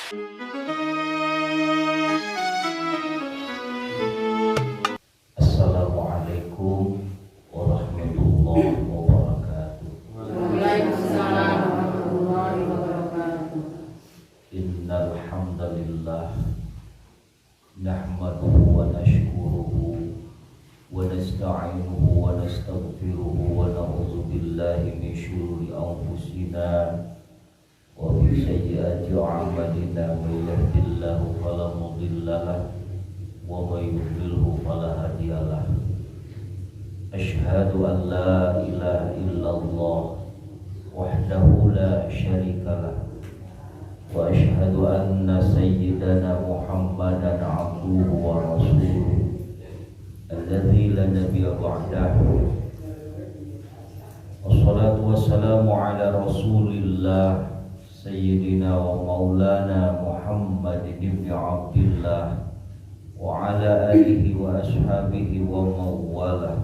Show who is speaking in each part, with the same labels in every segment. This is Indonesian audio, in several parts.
Speaker 1: Assalamualaikum warahmatullahi wabarakatuh.
Speaker 2: Waalaikumsalam warahmatullahi wabarakatuh.
Speaker 1: Innal hamdalillah nahmaduhu wa nashkuruhu wa nasta'inuhu wa nastaghfiruhu wa na'udzu billahi min syururi anfusina wa min sayyiati a'malina. May yahdihillahu fala mudilla lahu wa may yudlilhu fala hadiya lahu. Asyhadu an la ilaha illallah wahdahu la syarika lahu wa asyhadu anna sayyidana Muhammadan abduhu wa rasuluh alladzi la nabiyya ba'dahu. Wassalatu wassalamu ala rasulillah sayyidina wa maulana Muhammad ibn Abdillah wa ala alihi wa ashabihi wa mawalah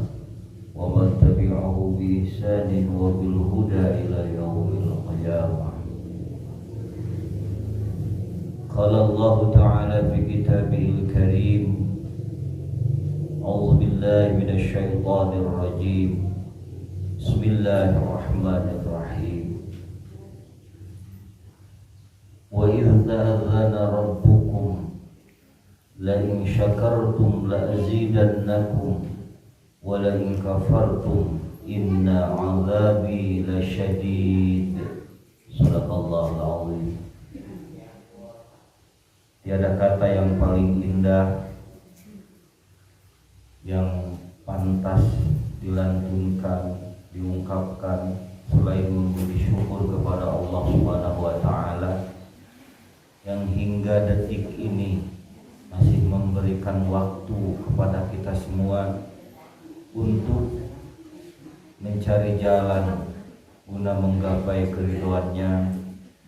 Speaker 1: wa man tabi'ahu bi ihsanin wa bil huda ila yaumil qiyamah. Qala Allah ta'ala fi kitabihil karim, a'udzu billahi minasy syaithanir rajim. Bismillahirrahmanirrahim. Wa idz ta'adzana rabbukum la in syakartum la azidannakum wa la in kafartum inna 'adzabi lasyadid. Shadaqallahul azim. Tiada kata yang paling indah yang pantas dilantunkan, diungkapkan selain memberi syukur kepada Allah Subhanahu wa taala yang hingga detik ini masih memberikan waktu kepada kita semua untuk mencari jalan guna menggapai keridhoannya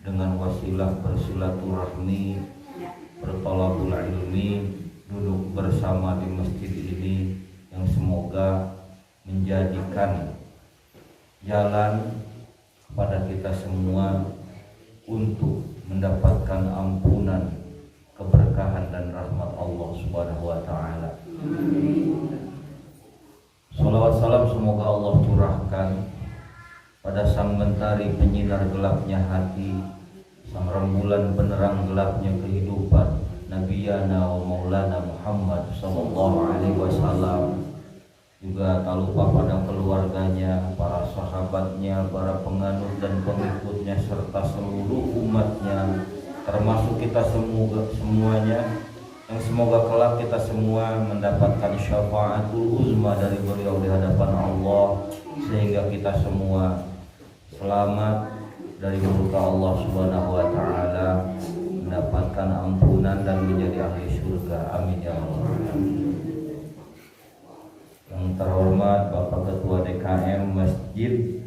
Speaker 1: dengan wasilah bersilaturahmi, berthalabul ilmi, duduk bersama di masjid ini yang semoga menjadikan jalan kepada kita semua untuk mendapatkan ampunan, keberkahan dan rahmat Allah Subhanahu wa taala. Shalawat salam semoga Allah curahkan pada sang mentari penyinar gelapnya hati, sang rembulan penerang gelapnya kehidupan, Nabiyana wa Maulana Muhammad sallallahu alaihi wasallam. Juga tak lupa pada keluarganya, para sahabatnya, para penganut dan pengikutnya serta seluruh umatnya, termasuk kita semuanya, yang semoga kelak kita semua mendapatkan syafaatul uzma dari beliau di hadapan Allah, sehingga kita semua selamat dari murka Allah Subhanahu wa taala, mendapatkan ampunan dan menjadi ahli surga. Amin ya Allah. Yang terhormat Bapak Ketua DKM Masjid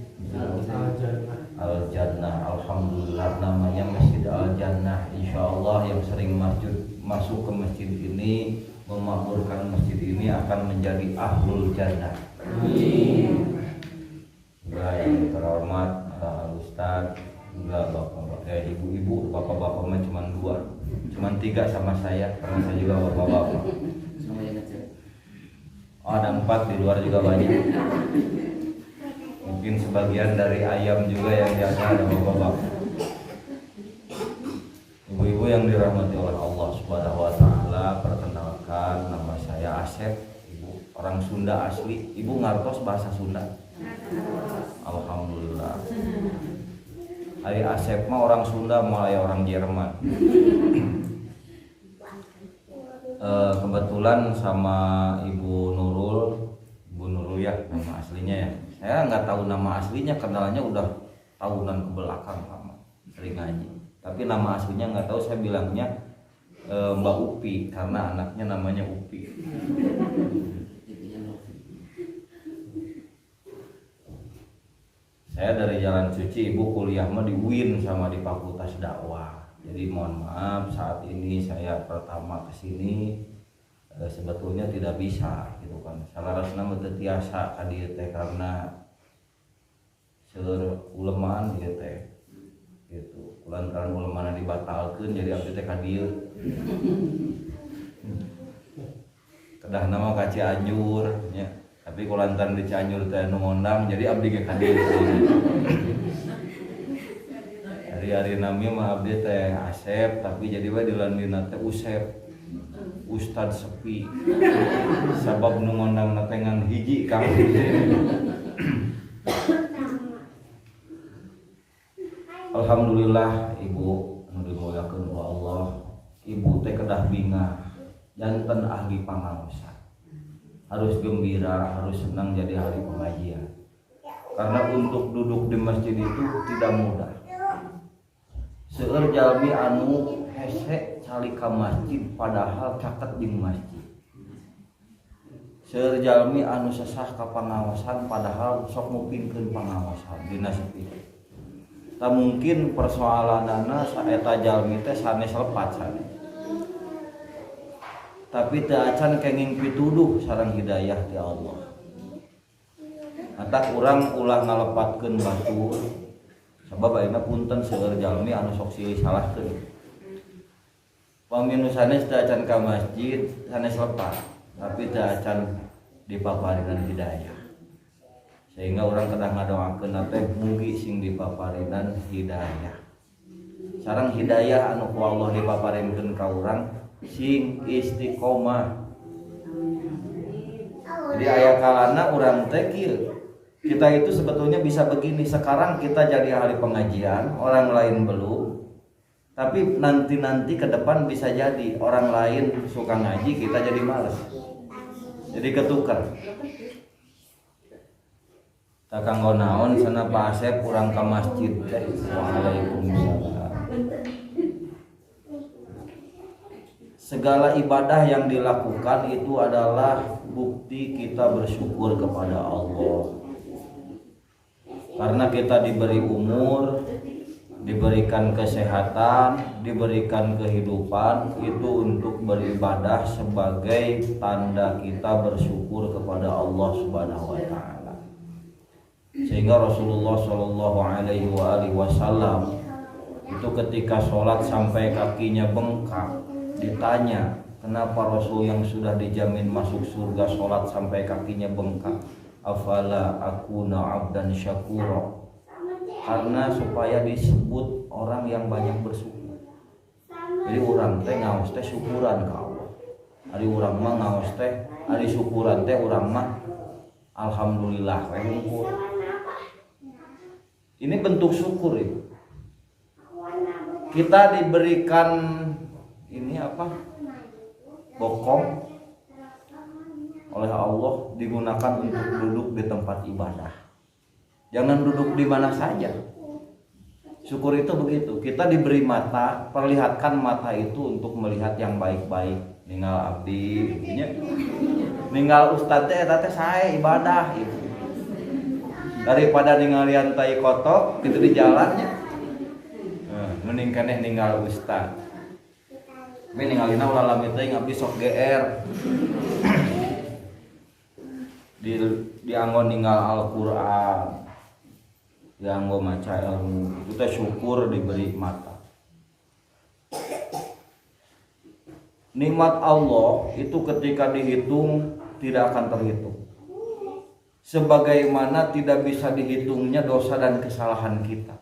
Speaker 1: Al-Jannah, alhamdulillah namanya Masjid Al-Jannah. Insyaallah yang sering masuk ke masjid ini, memakmurkan masjid ini akan menjadi ahlul jannah. Amin. Juga yang terhormat Ustaz, juga bapak-bapak, ibu-ibu, bapak-bapak mah cuma tiga sama saya, karena saya juga bapak-bapak. Oh, ada 4 di luar juga banyak. Mungkin sebagian dari ayam juga yang di atas ada bapak-bapak. Ibu-ibu yang dirahmati oleh Allah Subhanahu wa taala, perkenalkan nama saya Asep, ibu orang Sunda asli. Ibu ngartos bahasa Sunda? Alhamdulillah. Ari Asep mah orang Sunda, malah orang Jerman. Kebetulan sama Ibu Nurul ya nama aslinya ya. Saya nggak tahu nama aslinya, kenalannya udah tahunan ke belakang lama, sering ngaji. Tapi nama aslinya nggak tahu, saya bilangnya Mbak Upi karena anaknya namanya Upi. Saya dari Jalan Suci, ibu kuliah mah di UIN sama di Fakultas Dakwah. Jadi mohon maaf saat ini saya pertama kesini sebetulnya tidak bisa gitu kan. Salarasna teu tiasa ka dieu teh karena seueur ulemaan ieu teh. gitu. Kulantaran ulemana dibatalkeun jadi abdi teh ka dieu. Kedah nama ka Cianjur nya. Tapi kulantaran di Cianjur teh nu ngondang jadi abdi ge ka dieu. Hari-hari nami mah abdi teh Asep tapi jadi we dilandina teh Usep. Ustad sepi. Sabab nu ngondangna teh ngan hiji Kang. Alhamdulillah Ibu anu dimuliakeun ku Allah. Ibu teh kedah bingah janten ahli pangaosan. Harus gembira, harus senang jadi ahli pengajian. Karena untuk duduk di masjid itu tidak mudah. Seueur jalmi anu hese cali ka masjid padahal caket jeung masjid. Seueur jalmi anu sesah ka pangaosan padahal sok mupingkeun pangaosan dina sepi. Tak mungkin persoalanana saeta jalmi teh sanes lepat sanes. Tapi teu acan kenging pituduh sareng hidayah ti Allah. Atak urang ulah ngalepatkeun batur. Sabab ayeuna punten seueur jalmi anu sok silih salahkeun. Paminu sanes teu acan ka masjid sanes lepat, tapi teu acan dipaparinan hidayah. Sehingga orang kedah ngadoakeun teh mugi sing dipaparinan hidayah. Sareng hidayah anu ku Allah dipaparinkeun ka urang sing istiqomah. Jadi aya kalana urang teh kieu. Kita itu sebetulnya bisa begini, sekarang kita jadi ahli pengajian, orang lain belum. Tapi nanti ke depan bisa jadi orang lain suka ngaji, kita jadi malas. Jadi ketukar. Tak kanggo naon sana Pak Asep urang ka masjid teh. Waalaikumsalam. Segala ibadah yang dilakukan itu adalah bukti kita bersyukur kepada Allah. Karena kita diberi umur, diberikan kesehatan, diberikan kehidupan, itu untuk beribadah sebagai tanda kita bersyukur kepada Allah Subhanahu wa taala. Sehingga Rasulullah Shallallahu Alaihi Wasallam itu ketika sholat sampai kakinya bengkak, ditanya kenapa Rasul yang sudah dijamin masuk surga sholat sampai kakinya bengkak, afala akuna abdan syakura, karena supaya disebut orang yang banyak bersyukur. Jadi orang teh ngaos teh syukuran ka Allah. Ari urang mah ngaos teh ari syukuran teh urang mah alhamdulillah we ngumpul. Ini bentuk syukur itu. Kita diberikan ini apa? Bokong oleh Allah digunakan untuk duduk di tempat ibadah. Jangan duduk di mana saja. Syukur itu begitu. Kita diberi mata, perlihatkan mata itu untuk melihat yang baik-baik. Ninggal abdi, ninggal ustad teh eta teh sae ibadah itu. Daripada ninggalian tai kotok gitu di jalannya. Mending keneh ninggal ustad. Tapi ninggalina ulah lami teh abdi sok GR. Dianggo ninggal Al-Qur'an. Dianggo maca ilmu. Itu teh syukur diberi mata. Nikmat Allah itu ketika dihitung tidak akan terhitung. Sebagaimana tidak bisa dihitungnya dosa dan kesalahan kita.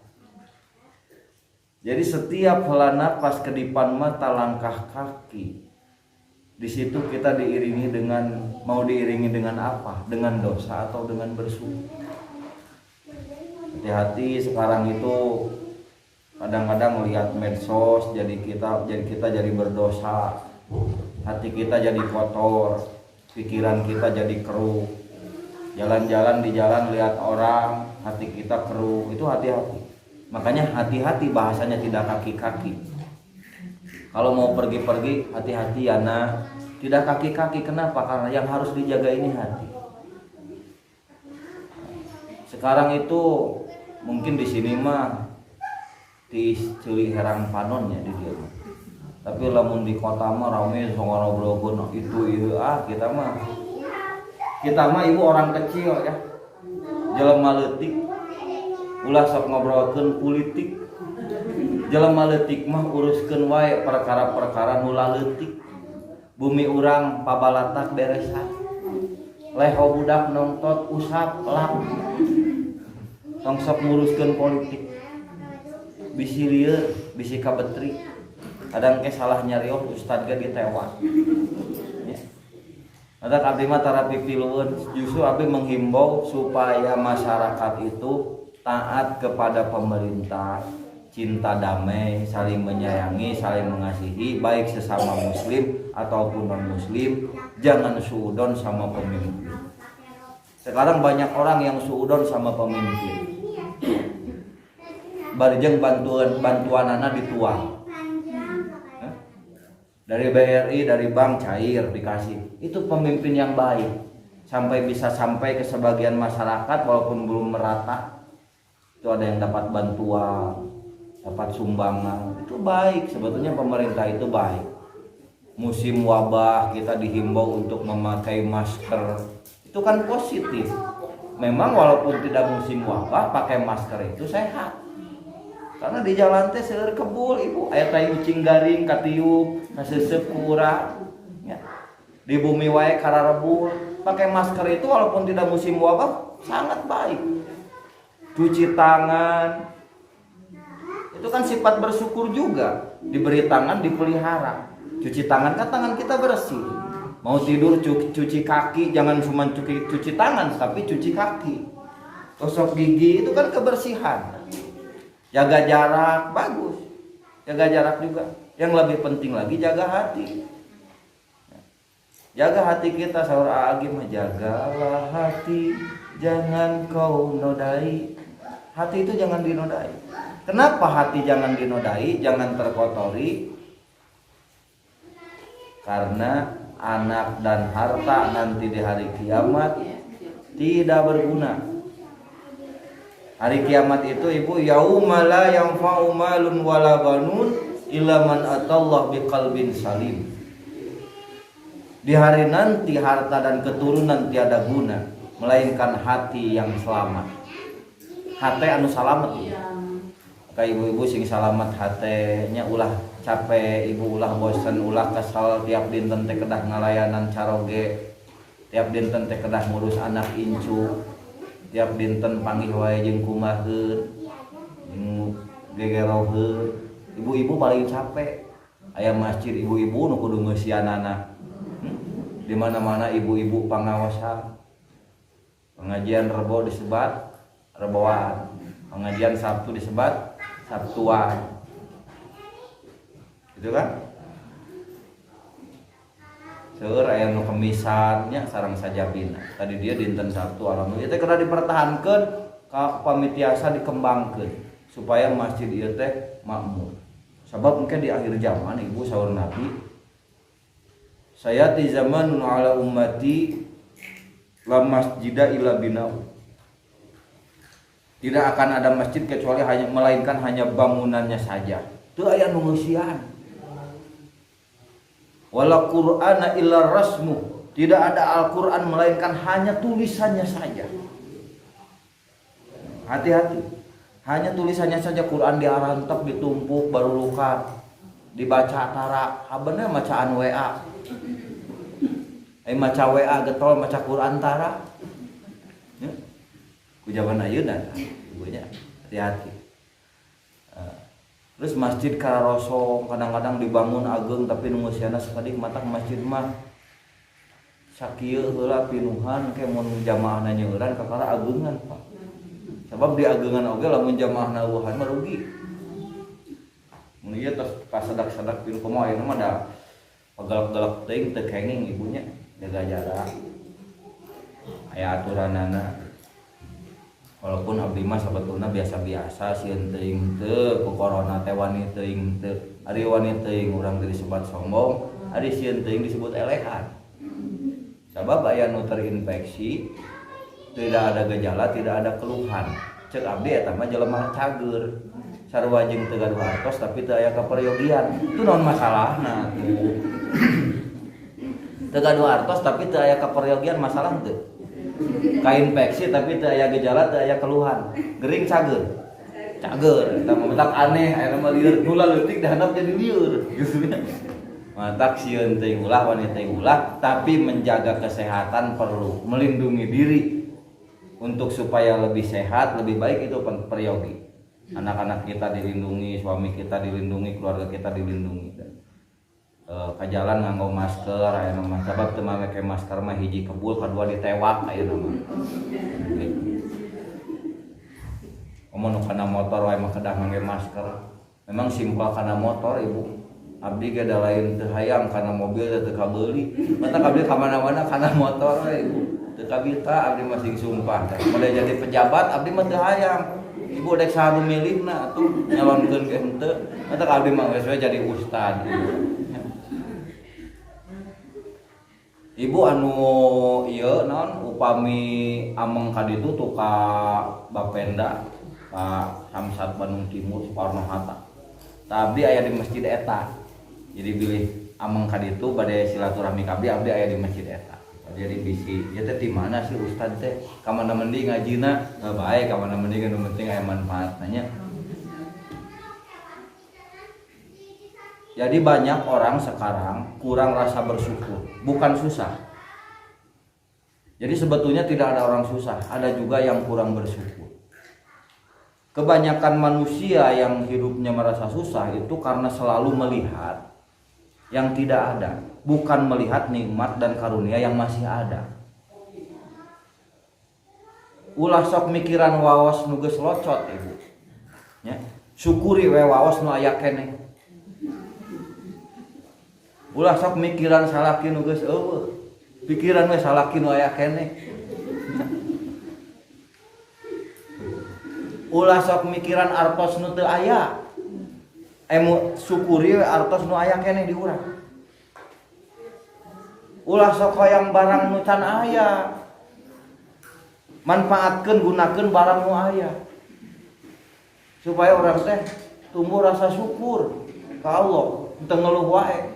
Speaker 1: Jadi setiap hela napas kedipan mata langkah kaki, di situ kita diiringi dengan, mau diiringi dengan apa? Dengan dosa atau dengan bersyukur. Hati-hati sekarang itu kadang-kadang melihat medsos jadi kita jadi berdosa, hati kita jadi kotor, pikiran kita jadi keruh. Jalan-jalan di jalan lihat orang, hati kita keruh, itu hati-hati. Makanya hati-hati bahasanya tidak kaki-kaki. Kalau mau pergi-pergi hati-hati ya nah, tidak kaki-kaki. Kenapa? Karena yang harus dijaga ini hati. Sekarang itu mungkin di sini mah di cili herang panonnya di dia. Tapi lamun di kota mah rame songobrol itu kita mah ibu orang kecil ya. Jelema leutik ulah sok ngobrolkeun politik. Jelema leutik mah uruskeun wae perkara-perkara nu leutik. Bumi urang pabalatak beresan. Leho budak nongtot usap lap. Tong sok nguruskeun politik. Bisi lieur, bisi kabetri. Kadang ke salah nyarios ustad ge ditewas. Ya. Ada abdi mah tara pipilueun, justru abdi menghimbau supaya masyarakat itu taat kepada pemerintah, cinta damai, saling menyayangi, saling mengasihi, baik sesama muslim ataupun non muslim, jangan suudon sama pemimpin. Sekarang banyak orang yang suudon sama pemimpin. Barjeng bantuanana dituang. Dari BRI, dari bank cair dikasih. Itu pemimpin yang baik. Bisa sampai ke sebagian masyarakat walaupun belum merata. Itu ada yang dapat bantuan, dapat sumbangan. Itu baik, sebetulnya pemerintah itu baik. Musim wabah kita dihimbau untuk memakai masker. Itu kan positif. Memang walaupun tidak musim wabah, pakai masker itu sehat. Karena di jalan teh seueur kebul ibu, aya tai ucing garing katiup, kaseuseup kurang. Ya. Di bumi wae kararebul, pakai masker itu walaupun tidak musim wabah sangat baik. Cuci tangan. Itu kan sifat bersyukur juga. Diberi tangan dipelihara. Cuci tangan kan tangan kita bersih. Mau tidur cuci kaki, jangan cuma cuci tangan tapi cuci kaki. Gosok gigi itu kan kebersihan. Jaga jarak bagus. Jaga jarak juga. Yang lebih penting lagi jaga hati. Jaga hati kita, saudara Agi mah jagalah hati, jangan kau nodai. Hati itu jangan dinodai. Kenapa hati jangan dinodai, jangan terkotori? Karena anak dan harta nanti di hari kiamat tidak berguna. Hari kiamat itu ibu yauma la yanfa'u malun wala banun illa man atallah biqalbin salim. Di hari nanti harta dan keturunan tiada guna melainkan hati yang selamat. Hati anu salamet. Kayak ibu-ibu sing salamet hatenya ulah capek, ibu ulah bosan, ulah kesal tiap dinten teh kedah ngalayanan caroge, tiap dinten teh kedah ngurus anak incu, tiap dinten panggih wae jeung kumaheun, jeung gegeroheun. Ibu-ibu paling capek. Aya masjid ibu-ibu nu kudu ngeusianana. Di mana-mana ibu-ibu pangawasan. Pengajian Rebo disebat Reboan, pengajian Sabtu disebat Sabtuan. Gitu kan? Seueur aya nu kemisan nya sareng sajabina. Tadi dia dinten Sabtu alhamdulillah teh kena dipertahankeun ka pamitiasa dikembangkeun supaya masjid ieu teh makmur. Sabab mungkin di akhir zaman ibu saur Nabi sayati zamanun ala ummati la masjida illa binau. Tidak akan ada masjid kecuali melainkan hanya bangunannya saja. Teu aya nu ngeusian. Wala Qur'ana illa rasmu. Tidak ada Al-Qur'an melainkan hanya tulisannya saja. Hati-hati. Hanya tulisannya saja, Quran diarantep, ditumpuk, barulukan, dibaca tara, habeuna macaan WA. Maca WA getol maca Quran tara. Ya. Ku jaman ayeuna ibunya hati-hati. Terus masjid kararosong kadang-kadang dibangun ageung tapi nu ngeusiana sakadi matak masjid mah sakieu heula pinuhan ke mun jamaahna nyeueuran kakara ageungan Pak. Sebab di ageungan oge lamun jamaahna eueuhan mah rugi. Mun ieu tos pasadak-sadak pinuh komo ayeuna mah da pagalak-galak teuing teu kenging ibunya jaga jarak. Aya aturanana. Walaupun abdi mah sebetulna biasa-biasa sieun teuing teu ku corona teh wani teuing teu. Ari wani teuing urang teu disebut sombong, ari sieun teuing disebut elehan. Sabab aya nu terinfeksi, tidak ada gejala, tidak ada keluhan. Cek abdi eta mah jelema cager. Sarua jeung teu gaduh artos tapi teu aya kaperyogian. Itu naon masalahna tuh. Teu gaduh artos tapi teu aya kaperyogian masalah teu. Kainfeksi tapi teu aya gejala, teu aya keluhan. Gering cager. cager eta mah aneh aya mah lieur nu leutik da handap jadi lieur gitu nya. Matak sieun teh ulah wanita ulah tapi menjaga kesehatan perlu melindungi diri untuk supaya lebih sehat lebih baik itu peryogi. Anak-anak kita dilindungi, suami kita dilindungi, keluarga kita dilindungi. Ka jalan nganggo masker aya mah sabab teu make masker mah hiji kebul kadua ditewak aya mah. Omong kana motor wae mah kedah ngangge masker. Memang simpel kana motor ibu. Abdi ge da lain teu hayang kana mobil teu kabeuli. Mata abdi ka mana-mana kana motor we ibu. Teu kabita abdi mah sing sumpah. Mulai jadi pejabat abdi mah teu hayang. Ibu dek saha nu milihna atuh nyalonkeun ge henteu. Mata abdi mah geus we jadi ustad. Ibu anu ieu naon upami ameng ka ditu tuh ka Bapenda ka Samsat Bandung Timur Soekarno-Hatta. Abdi aya di masjid eta. Jadi bilih ameng ka ditu bade silaturahmi ka abdi aya di masjid eta. Jadi bisi ieu teh di mana sih ustad teh? Ka mana mending ngajina? Bae ka mana mending anu penting aya manfaatna nya. Jadi banyak orang sekarang kurang rasa bersyukur, bukan susah. Jadi sebetulnya tidak ada orang susah, ada juga yang kurang bersyukur. Kebanyakan manusia yang hidupnya merasa susah itu karena selalu melihat yang tidak ada, bukan melihat nikmat dan karunia yang masih ada. Ulah sok mikiran waos nu geus locot ibu. Ya, syukuri we waos nu aya keneh. Ulah sok mikiran salaki nu geus eueuh. Pikiran we salaki nu aya keneh. Ulah sok mikiran artos nu teu aya. Syukuri we artos nu aya keneh di urang. Ulah sok hoyong barang nu can aya. Manfaatkeun gunakeun barang nu aya. Supaya urang teh tumbuh rasa syukur ka Allah, teu ngeluh wae.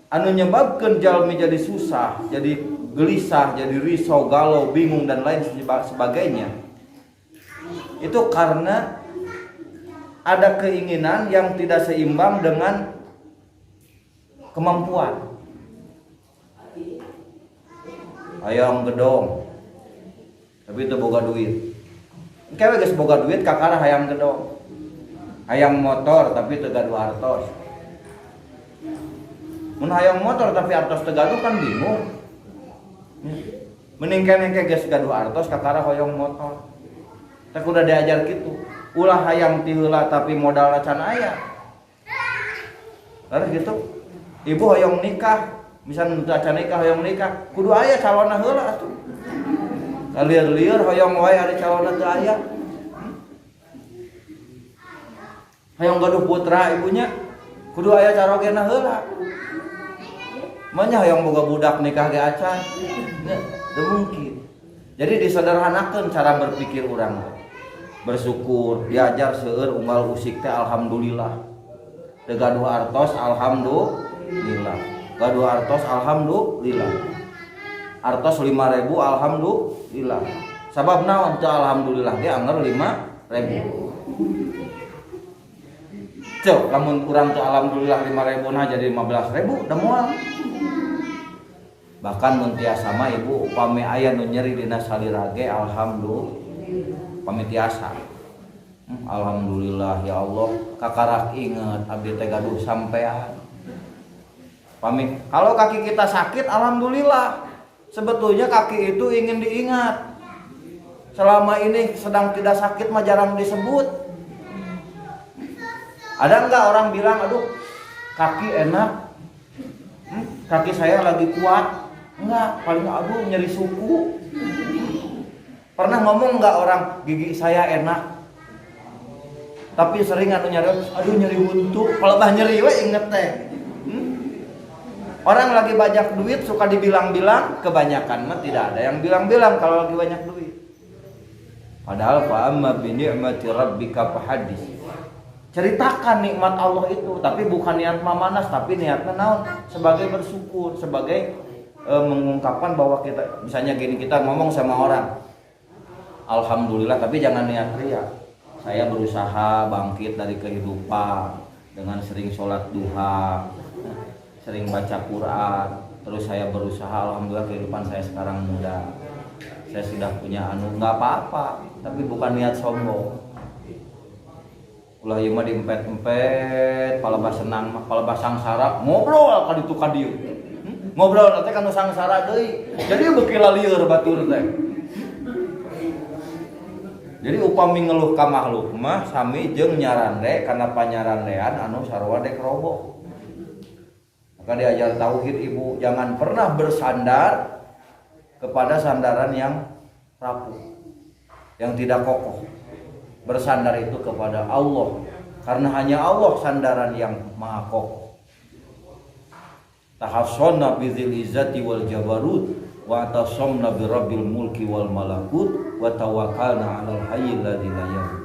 Speaker 1: Anu nyebabkeun jalmi jadi susah, jadi gelisah, jadi risau, galau, bingung dan lain sebagainya. Itu karena ada keinginan yang tidak seimbang dengan kemampuan. Hayang gedong, tapi teu boga duit. Kewe geus boga duit kakara hayang gedong. Hayang motor tapi teu gaduh artos. Mun hayang motor tapi artos teu gaduh kan bingung. Mending keneh geus gaduh artos kakara hoyong motor. Teh kudu diajar kitu. Ulah hayang ti heula tapi modalna can aya. Laras gitu. Ibu hoyong nikah, misalnya teu acan nikah hoyong nikah, kudu aya calonna heula atuh. Kalieur-lieur hoyong wae ari calonna teu aya. Hoyong gaduh putra ibunya, kudu aya carogena heula. Manya yang boga budak nikah ge acan. Teu mungkin. Jadi disederhanakeun cara berpikir urang. Bersyukur, diajar seueur unggal usik teh alhamdulillah. Teu gaduh artos alhamdulillah. Gaduh artos alhamdulillah. Artos 5.000 alhamdulillah. Sabab naon teu alhamdulillah ge anger 5.000. Cok, lamun urang teu alhamdulillah 5.000 nah jadi 15.000 da moal. Bahkan mun tiasa mah ibu upami aya nu nyeri dina salira ge alhamdulillah pami tiasa. Alhamdulillah ya Allah kakarak inget abdi teh gaduh sampean. Pami kalau kaki kita sakit alhamdulillah. Sebetulnya kaki itu ingin diingat. Selama ini sedang tidak sakit mah jarang disebut. Ada enggak orang bilang aduh kaki enak. Kaki saya lagi kuat. Enggak, paling aduh nyeri suku. Pernah ngomong enggak orang gigi saya enak? Tapi sering anu nyeri, aduh nyeri buntu. Kalau bah nyeri we inget teh. Orang lagi banyak duit suka dibilang-bilang, kebanyakan mah tidak ada yang bilang-bilang kalau lagi banyak duit. Padahal fa amma bi ni'mati rabbika fahaddits. Ceritakan nikmat Allah itu, tapi bukan niat mamanas, tapi niatnya naon? Sebagai bersyukur, sebagai mengungkapkan bahwa kita misalnya gini kita ngomong sama orang alhamdulillah tapi jangan niat riya. Saya berusaha bangkit dari kehidupan dengan sering sholat duha, sering baca Quran. Terus saya berusaha, alhamdulillah kehidupan saya sekarang mudah. Saya sudah punya nggak apa-apa, tapi bukan niat sombong. Ulah ieu mah diempet-empet, palebah senang mah, palebah sangsara, ngobrol ka ditu ka dieu. Ngobrol teh kanu sangsara deui. Jadi beuki lalieur batur teh. Jadi upami ngeluh ka makhluk mah sami jeung nyarande kana panyarandean anu sarua dek roboh. Maka diajar tauhid ibu, jangan pernah bersandar kepada sandaran yang rapuh, yang tidak kokoh. Bersandar itu kepada Allah, karena hanya Allah sandaran yang maha kokoh. Tahassonna bizil izzati wal jabarut wa tasamna bi rabbil mulki wal malakut wa tawakkalna 'alal hayyil ladzi la yamut.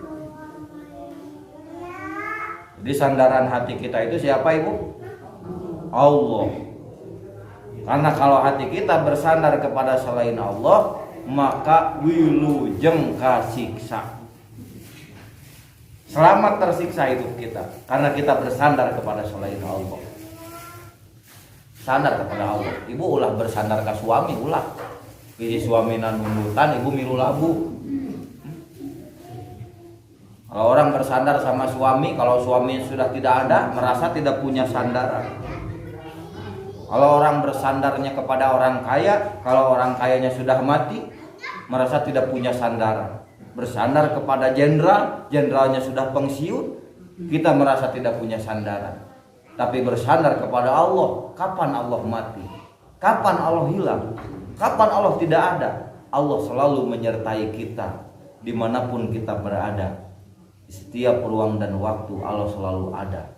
Speaker 1: Jadi sandaran hati kita itu siapa ibu? Allah. Karena kalau hati kita bersandar kepada selain Allah, maka wilujeng kasiksa. Selamat tersiksa hidup kita karena kita bersandar kepada selain Allah. Sandar kepada Allah. Ibu ulah bersandar ke suami ulah. Jadi suami nundutan, ibu milu labu. Kalau orang bersandar sama suami, kalau suami sudah tidak ada, merasa tidak punya sandaran. Kalau orang bersandarnya kepada orang kaya, kalau orang kayanya sudah mati, merasa tidak punya sandaran. Bersandar kepada jenderal, jenderalnya sudah pensiun, kita merasa tidak punya sandaran. Tapi bersandar kepada Allah, kapan Allah mati? Kapan Allah hilang? Kapan Allah tidak ada? Allah selalu menyertai kita dimanapun kita berada. Di setiap ruang dan waktu Allah selalu ada.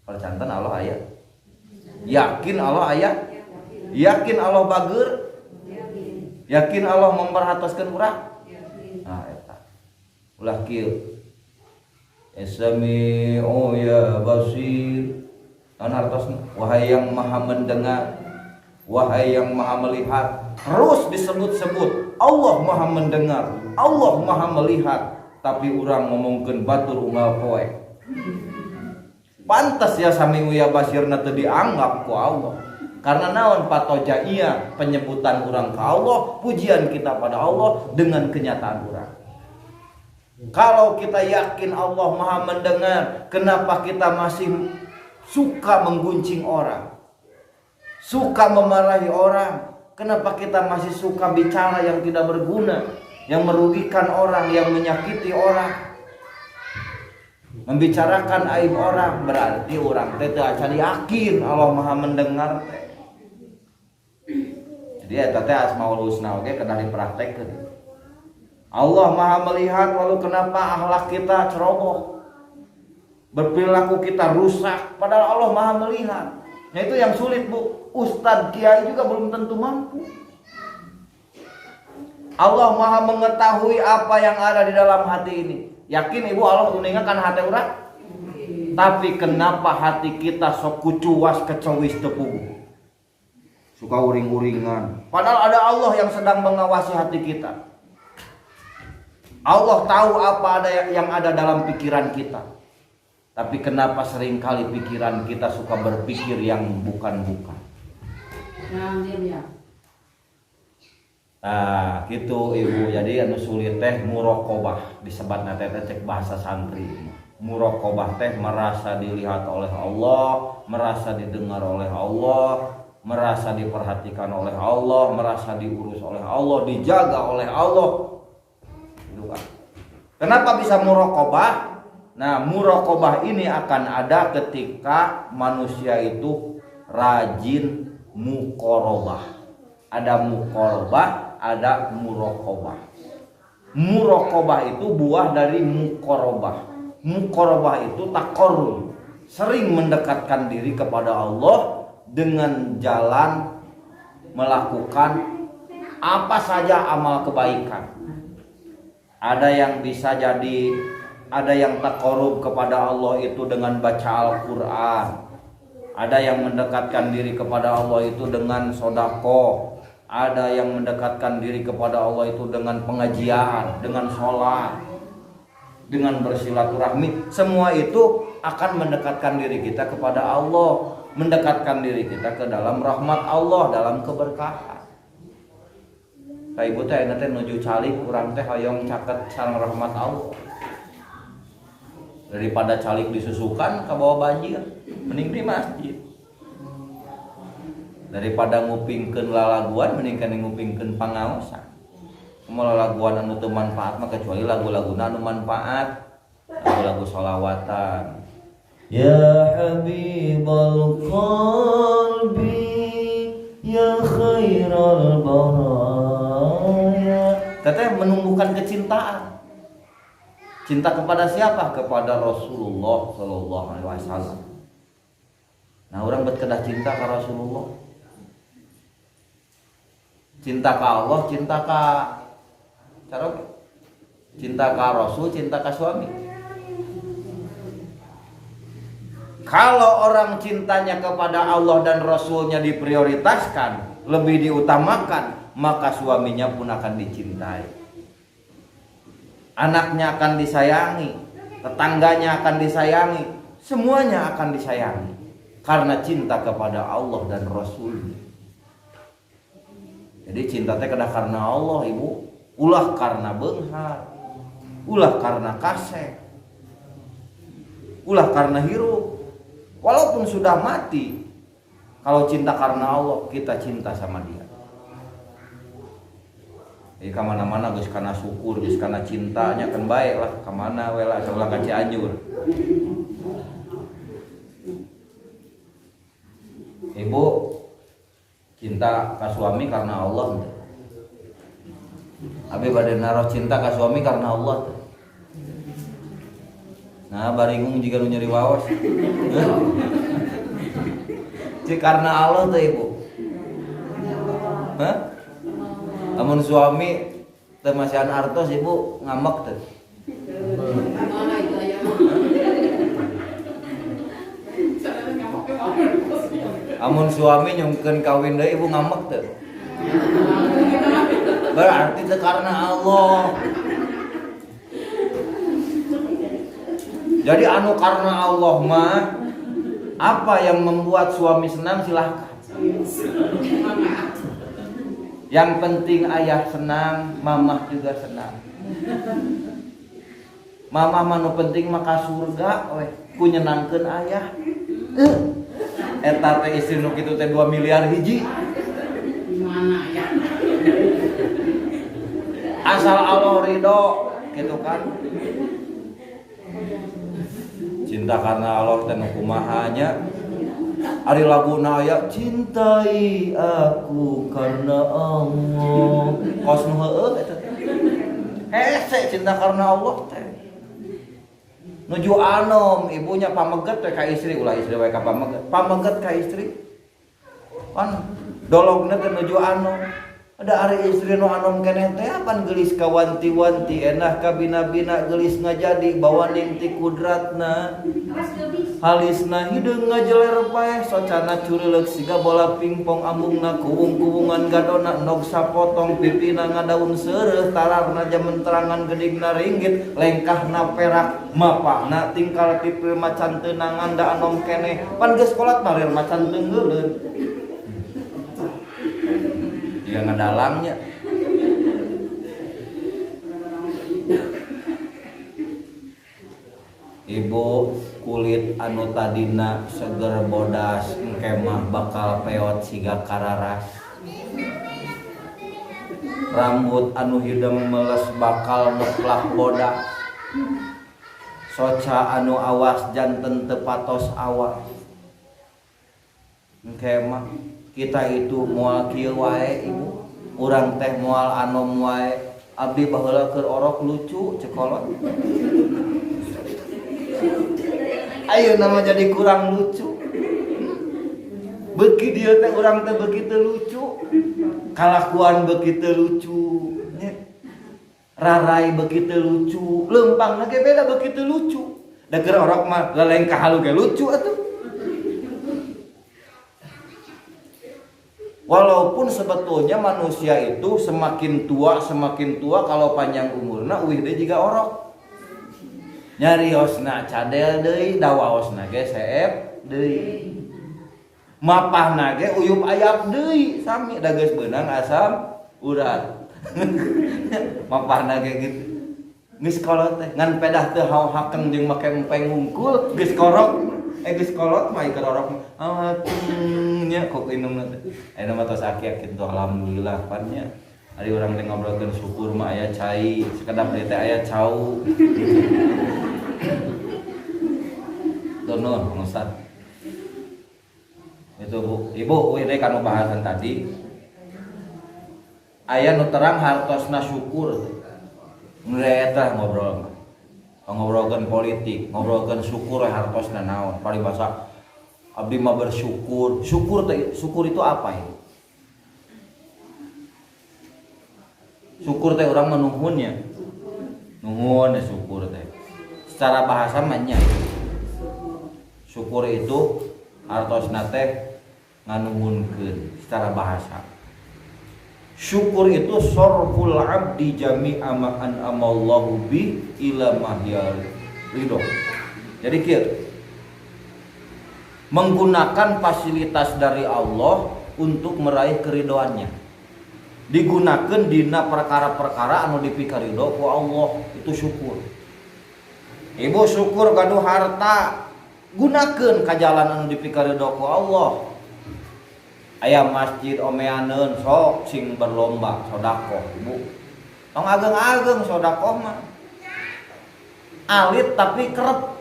Speaker 1: Percantan Allah ayat. Yakin Allah ayat? Yakin Allah bager? Yakin Allah memperhatoskeun urang? Nah eta. Ulah kieu. As-Sami'u ya Basir. Anartosna wahai yang maha mendengar, wahai yang maha melihat. Terus disebut-sebut Allah maha mendengar, Allah maha melihat, tapi urang ngomongkeun batur unggal poe. Pantas ya Sami'u ya Basirna teu dianggap ku Allah. Karena naon patojaiyah penyebutan urang ka Allah, pujian kita pada Allah dengan kenyataan urang. Kalau kita yakin Allah maha mendengar, kenapa kita masih suka mengguncing orang, suka memarahi orang? Kenapa kita masih suka bicara yang tidak berguna, yang merugikan orang, yang menyakiti orang? Membicarakan aib orang berarti orang teh teu acan yakin Allah maha mendengar teh. Jadi eta teh Asmaul Husna oge kedah dipraktekkeun. Allah maha melihat, lalu kenapa akhlak kita ceroboh, berperilaku kita rusak, padahal Allah maha melihat. Nah itu yang sulit bu, Ustadz Kiai juga belum tentu mampu. Allah maha mengetahui apa yang ada di dalam hati ini. Yakin ibu Allah uningakan hati urang? Tapi kenapa hati kita sok kucuwas kecewis tepung, suka uring-uringan, padahal ada Allah yang sedang mengawasi hati kita. Allah tahu apa yang ada dalam pikiran kita. Tapi kenapa seringkali pikiran kita suka berpikir yang bukan-bukan. Nah gitu ibu. Jadi anu sulit teh muraqabah, disebatna teh cek bahasa santri. Muraqabah teh merasa dilihat oleh Allah, merasa didengar oleh Allah, merasa diperhatikan oleh Allah, merasa diurus oleh Allah, dijaga oleh Allah. Kenapa bisa muraqabah? Nah, muraqabah ini akan ada ketika manusia itu rajin muqarabah. Ada muqarabah, ada muraqabah. Muraqabah itu buah dari muqarabah. Muqarabah itu taqarrub, sering mendekatkan diri kepada Allah dengan jalan melakukan apa saja amal kebaikan. Ada yang bisa jadi, ada yang taqarrub kepada Allah itu dengan baca Al-Quran. Ada yang mendekatkan diri kepada Allah itu dengan sodako. Ada yang mendekatkan diri kepada Allah itu dengan pengajian, dengan sholat. dengan bersilaturahmi, semua itu akan mendekatkan diri kita kepada Allah, mendekatkan diri kita ke dalam rahmat Allah, dalam keberkahan. Kayak ibu teh nanti nuju calik, kurang teh hoyong caket sareng rahmat Allah. Daripada calik disusukan ke bawah banjir, mending di masjid. Daripada ngupingkeun lalaguan, mending kan ngupingkeun pangaosan. Mau lalaguan anu teu manfaat mah kecuali lagu-laguna anu manfaat, lagu-lagu sholawatan. Ya Habibal Qalbi, ya khairal baraya. Teteh menumbuhkan kecintaan. Cinta kepada siapa? Kepada Rasulullah sallallahu alaihi wasallam. Nah, orang berkedah cinta ke Rasulullah. Cinta ke Allah, cinta ke cinta ke Rasul, cinta ke suami. Kalau orang cintanya kepada Allah dan Rasulnya diprioritaskan, lebih diutamakan, maka suaminya pun akan dicintai. Anaknya akan disayangi, tetangganya akan disayangi, semuanya akan disayangi. Karena cinta kepada Allah dan Rasulnya. Jadi cinta teh kada karena Allah, ibu, ulah karena beunghar, ulah karena kasih, ulah karena hirup. Walaupun sudah mati, kalau cinta karena Allah, kita cinta sama dia. Jadi kemana-mana geus kana syukur, geus kana cintanya kan baik lah, kemana we lah, saulah ka Cianjur. Ibu cinta ke suami karena Allah. Abi bade naruh cinta ke suami karena Allah. Nah, baringung jika lu nyeri wawas. Cik karena Allah tuh ibu. Hah? Amun suami teu masihan artos ibu ngambek tuh. Amun suami nyungkeun kawin deui ibu ngambek tuh. Berarti teu karena Allah. Jadi anu karena Allah mah apa yang membuat suami senang silahkan. Yang penting ayah senang, mamah juga senang. Mamah mah nu penting maka surga we ku nyenangkeun ayah. Eta teh istri nu kitu teh 2 miliar hiji.
Speaker 2: Mana ya?
Speaker 1: Asal Allah ridho gitu kan. Cinta karena Allah teh nu kumahanya. Ari laguna aya cintai aku karena Allah. Kos nu heueuh eta teh. Hese cinta karena Allah teh. Nuju anom ibunya pameget teh ka istri, ulah istri wae ka pameget. Pameget ka istri. Kan dologna teh nuju anom. Ada ari istri nu anom keneh teh apan geulis ka wanti-wanti enah ka bina-bina geulis ngajadi bawaning ti kudratna. Halisna hideung ngajeler paeh socana cureulek siga bola pingpong ambungna kuwung-kuwungan gadona nog sapotong pipina ngadaun seureuh tararna jaman terangan gedigna ringgit lengkahna perak mapakna tingkal tipil macan teu nanganda anom keneh pan geus kolot malir macan teu ngeuleun. Dia ngadalangnya. Ibu kulit anu tadina seger bodas engke mah bakal peot siga kararas. Rambut anu hideung meles bakal neplak bodas. Soca anu awas janten teu patos awas. Engke mah kita itu moal kieu wae ibu. Urang teh moal anom wae. Abdi baheula keur orok lucu cekolot. Ayo nama jadi kurang lucu. Beki dia teh urang teh begitu lucu. Kalakuan begitu lucu. Rarai begitu lucu. Lempang lagi beda begitu lucu. Da keur orok mah lelengkah halu ge lucu atuh. Walaupun sebetulnya manusia itu semakin tua kalau panjang umurna uih deui jiga orok. nyariosna cadel deui dawaosna ge seep deui mapahna ge uyup ayap deui sami da geus beunang asam urat mapahna ge gitu geus kolot teh ngan pedah teu hawhakeng jeung make empeng hungkul geus kolot mah keur orok nya kok inungna teh aya mah tos aki-aki tuh alhamdulillah pan nya ari urang teh ngobrolkeun syukur mah aya cai sekedap teh aya cau Donon, Ustaz. Itu Bu, Ibu, ini kan bahasan tadi. Aya nu terang hartosna syukur. Ngreetah ngobrol. Ngobrolkeun politik, ngobrolkeun syukur hartosna naon. Paribasa abdi mah bersyukur. Syukur itu apa ya? Syukur teh urang menuhunnya. Nuhun syukur teh. Secara bahasa mah nya. Syukur itu artosna teh nganuhunkeun secara bahasa. Syukur itu sorful abdi jami'a ma an'amallahu bi ila mahyal ridho. Jadi kieu menggunakan fasilitas dari Allah untuk meraih keridoannya. Digunakeun dina perkara-perkara anu dipikaridho ku Allah, itu syukur. Ibu syukur gaduh harta, gunakeun ka jalan anu dipikaridho ku Allah. Aya masjid omeaneun sok sing berlomba sedekah, Ibu. Tong ageng-ageng sedekah mah. Alit tapi kerep.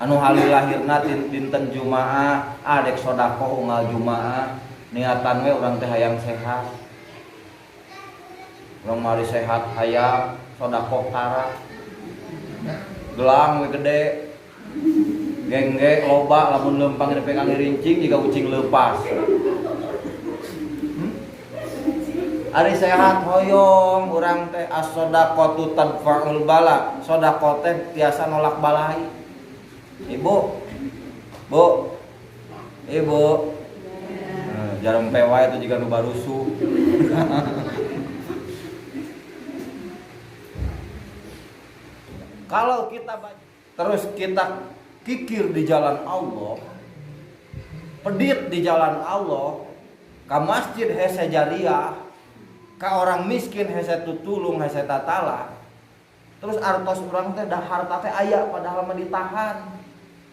Speaker 1: Anu hari lahirna dinten Jumaah, adek sedekah unggal Jumaah, niatan we urang teh hayang sehat. Urang mari sehat hayang sedekah tara. Gelang we gede. Gengge loba lamun lempang dipegang rincing jika ucing leupas. Ari sehat hoyong urang teh as-shadaqatu tadfa'ul bala. Sedekah teh tiasa nolak balai. Ibu. Jarum pewa itu juga nu barusu. Kalau kita terus kita kikir di jalan Allah, pedit di jalan Allah, ka masjid hese jariah, ka orang miskin hese tutulung hese tatala, terus artos urang teh dah harta teh aya padahal mah ditahan.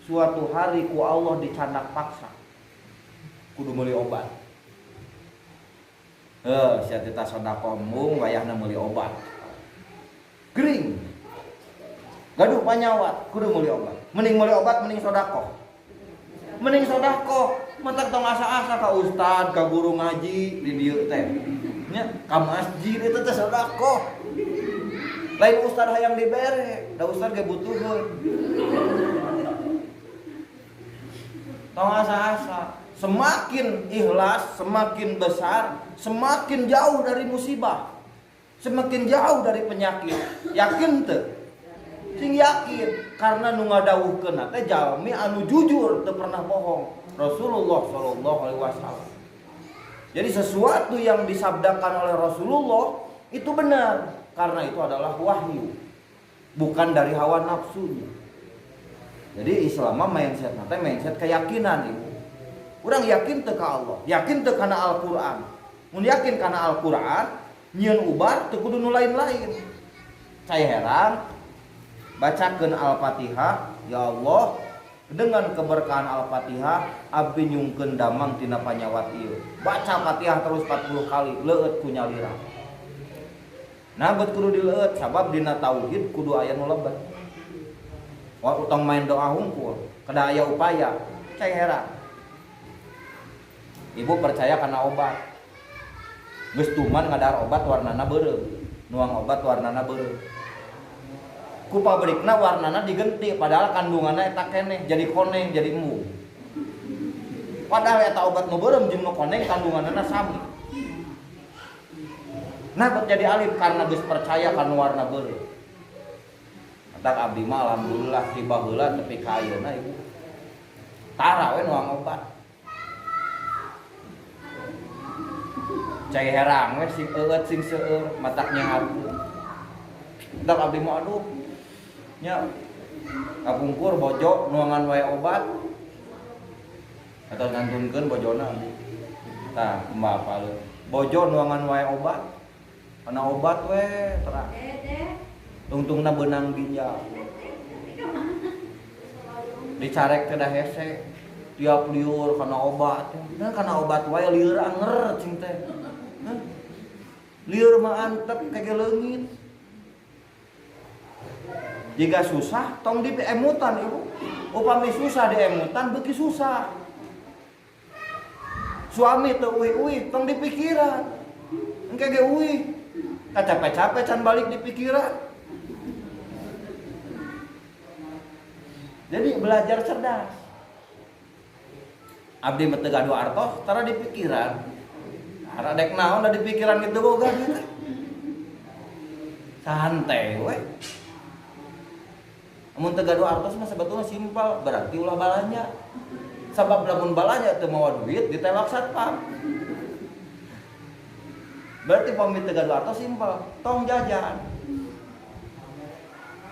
Speaker 1: Suatu hari ku Allah dicandak paksa, kudu meuli obat. Sia tita sedekah mung wayahna meuli obat. Gering. Gaduh panyawat, kudu meuli obat. Mending meuli obat mending sedekah. Mending sedekah, mentek tong asa-asa ka ustad, ka guru ngaji di dieu teh. Nya ka masjid itu teh sedekah. Lain ustad hayang dibere, da ustad ge butuheun. Tong asa-asa, semakin ikhlas, semakin besar, semakin jauh dari musibah. Semakin jauh dari penyakit. Yakin teu? Sing yakin karena nu ngadawuhkeun teh jalmi anu jujur teu pernah bohong. Rasulullah sallallahu alaihi wasallam. Jadi sesuatu yang disabdakan oleh Rasulullah itu benar karena itu adalah wahyu, bukan dari hawa nafsunya. Jadi Islam mah mindset teh mindset keyakinan ibu. Urang yakin teu ka Allah, yakin teu kana Al-Qur'an. Mun yakin kana Al-Qur'an, nyieun ubar teu kudu nu lain-lain. Saya heran bacakeun Al-Fatihah, ya Allah, dengan keberkahan Al-Fatihah abdi nyungkeun damang tina panyawat ieu. Baca Fatihah terus 40 kali, leueut ku nyalira. Nah, bet kudu dileueut sabab dina tauhid kudu aya nu lebet. Wa utang main doa hungkul, kada aya upaya. Cai heran. Ibu percaya kana obat. Geus tuman ngadar obat warnana beureum, nuang obat warnana beureum. Ku pabrikna warnana digenti padahal kandunganna eta keneh jadi koneng jadi embung. Padahal eta obat nu beureum jeung nu koneng kandunganna sami. Nah bet jadi alim karena geus percaya kana warna beureum. Atak abdi mah alhamdulillah tiba heula tepi ka ayeuna ibu. Tara we nuang obat. Cai herang we sing eueut sing seueur matak nyaharkeun. Atak abdi mah aduh nya kapungkur bojo nuangan wae obat atau ngantunkeun bojona tah kumaha palu bojo nuangan wae obat kana obat we terang tungtungna beunang ginjal dicarek teh dah hese tiap liur kana obat nah kana obat wae lieur anger cing teh lieur mah antep kage leungit jika susah tong diemutan ibu upami susah diemutan beuki susah suami teu uwi-uwi tong dipikiran engke ge uwi capek-capek can balik di pikiran. Jadi belajar cerdas. Abdi mah teu gaduh artos tara di pikiran. Ara dek naon da di pikiran gitu boga gitu. Santai we. Mun teu gaduh artos mah sebetulnya simpel, berarti ulah balanya. Sabab lamun balanya teu mawa duit ditewak satpam. Berarti pamit teu gaduh artos simpel, tong jajan.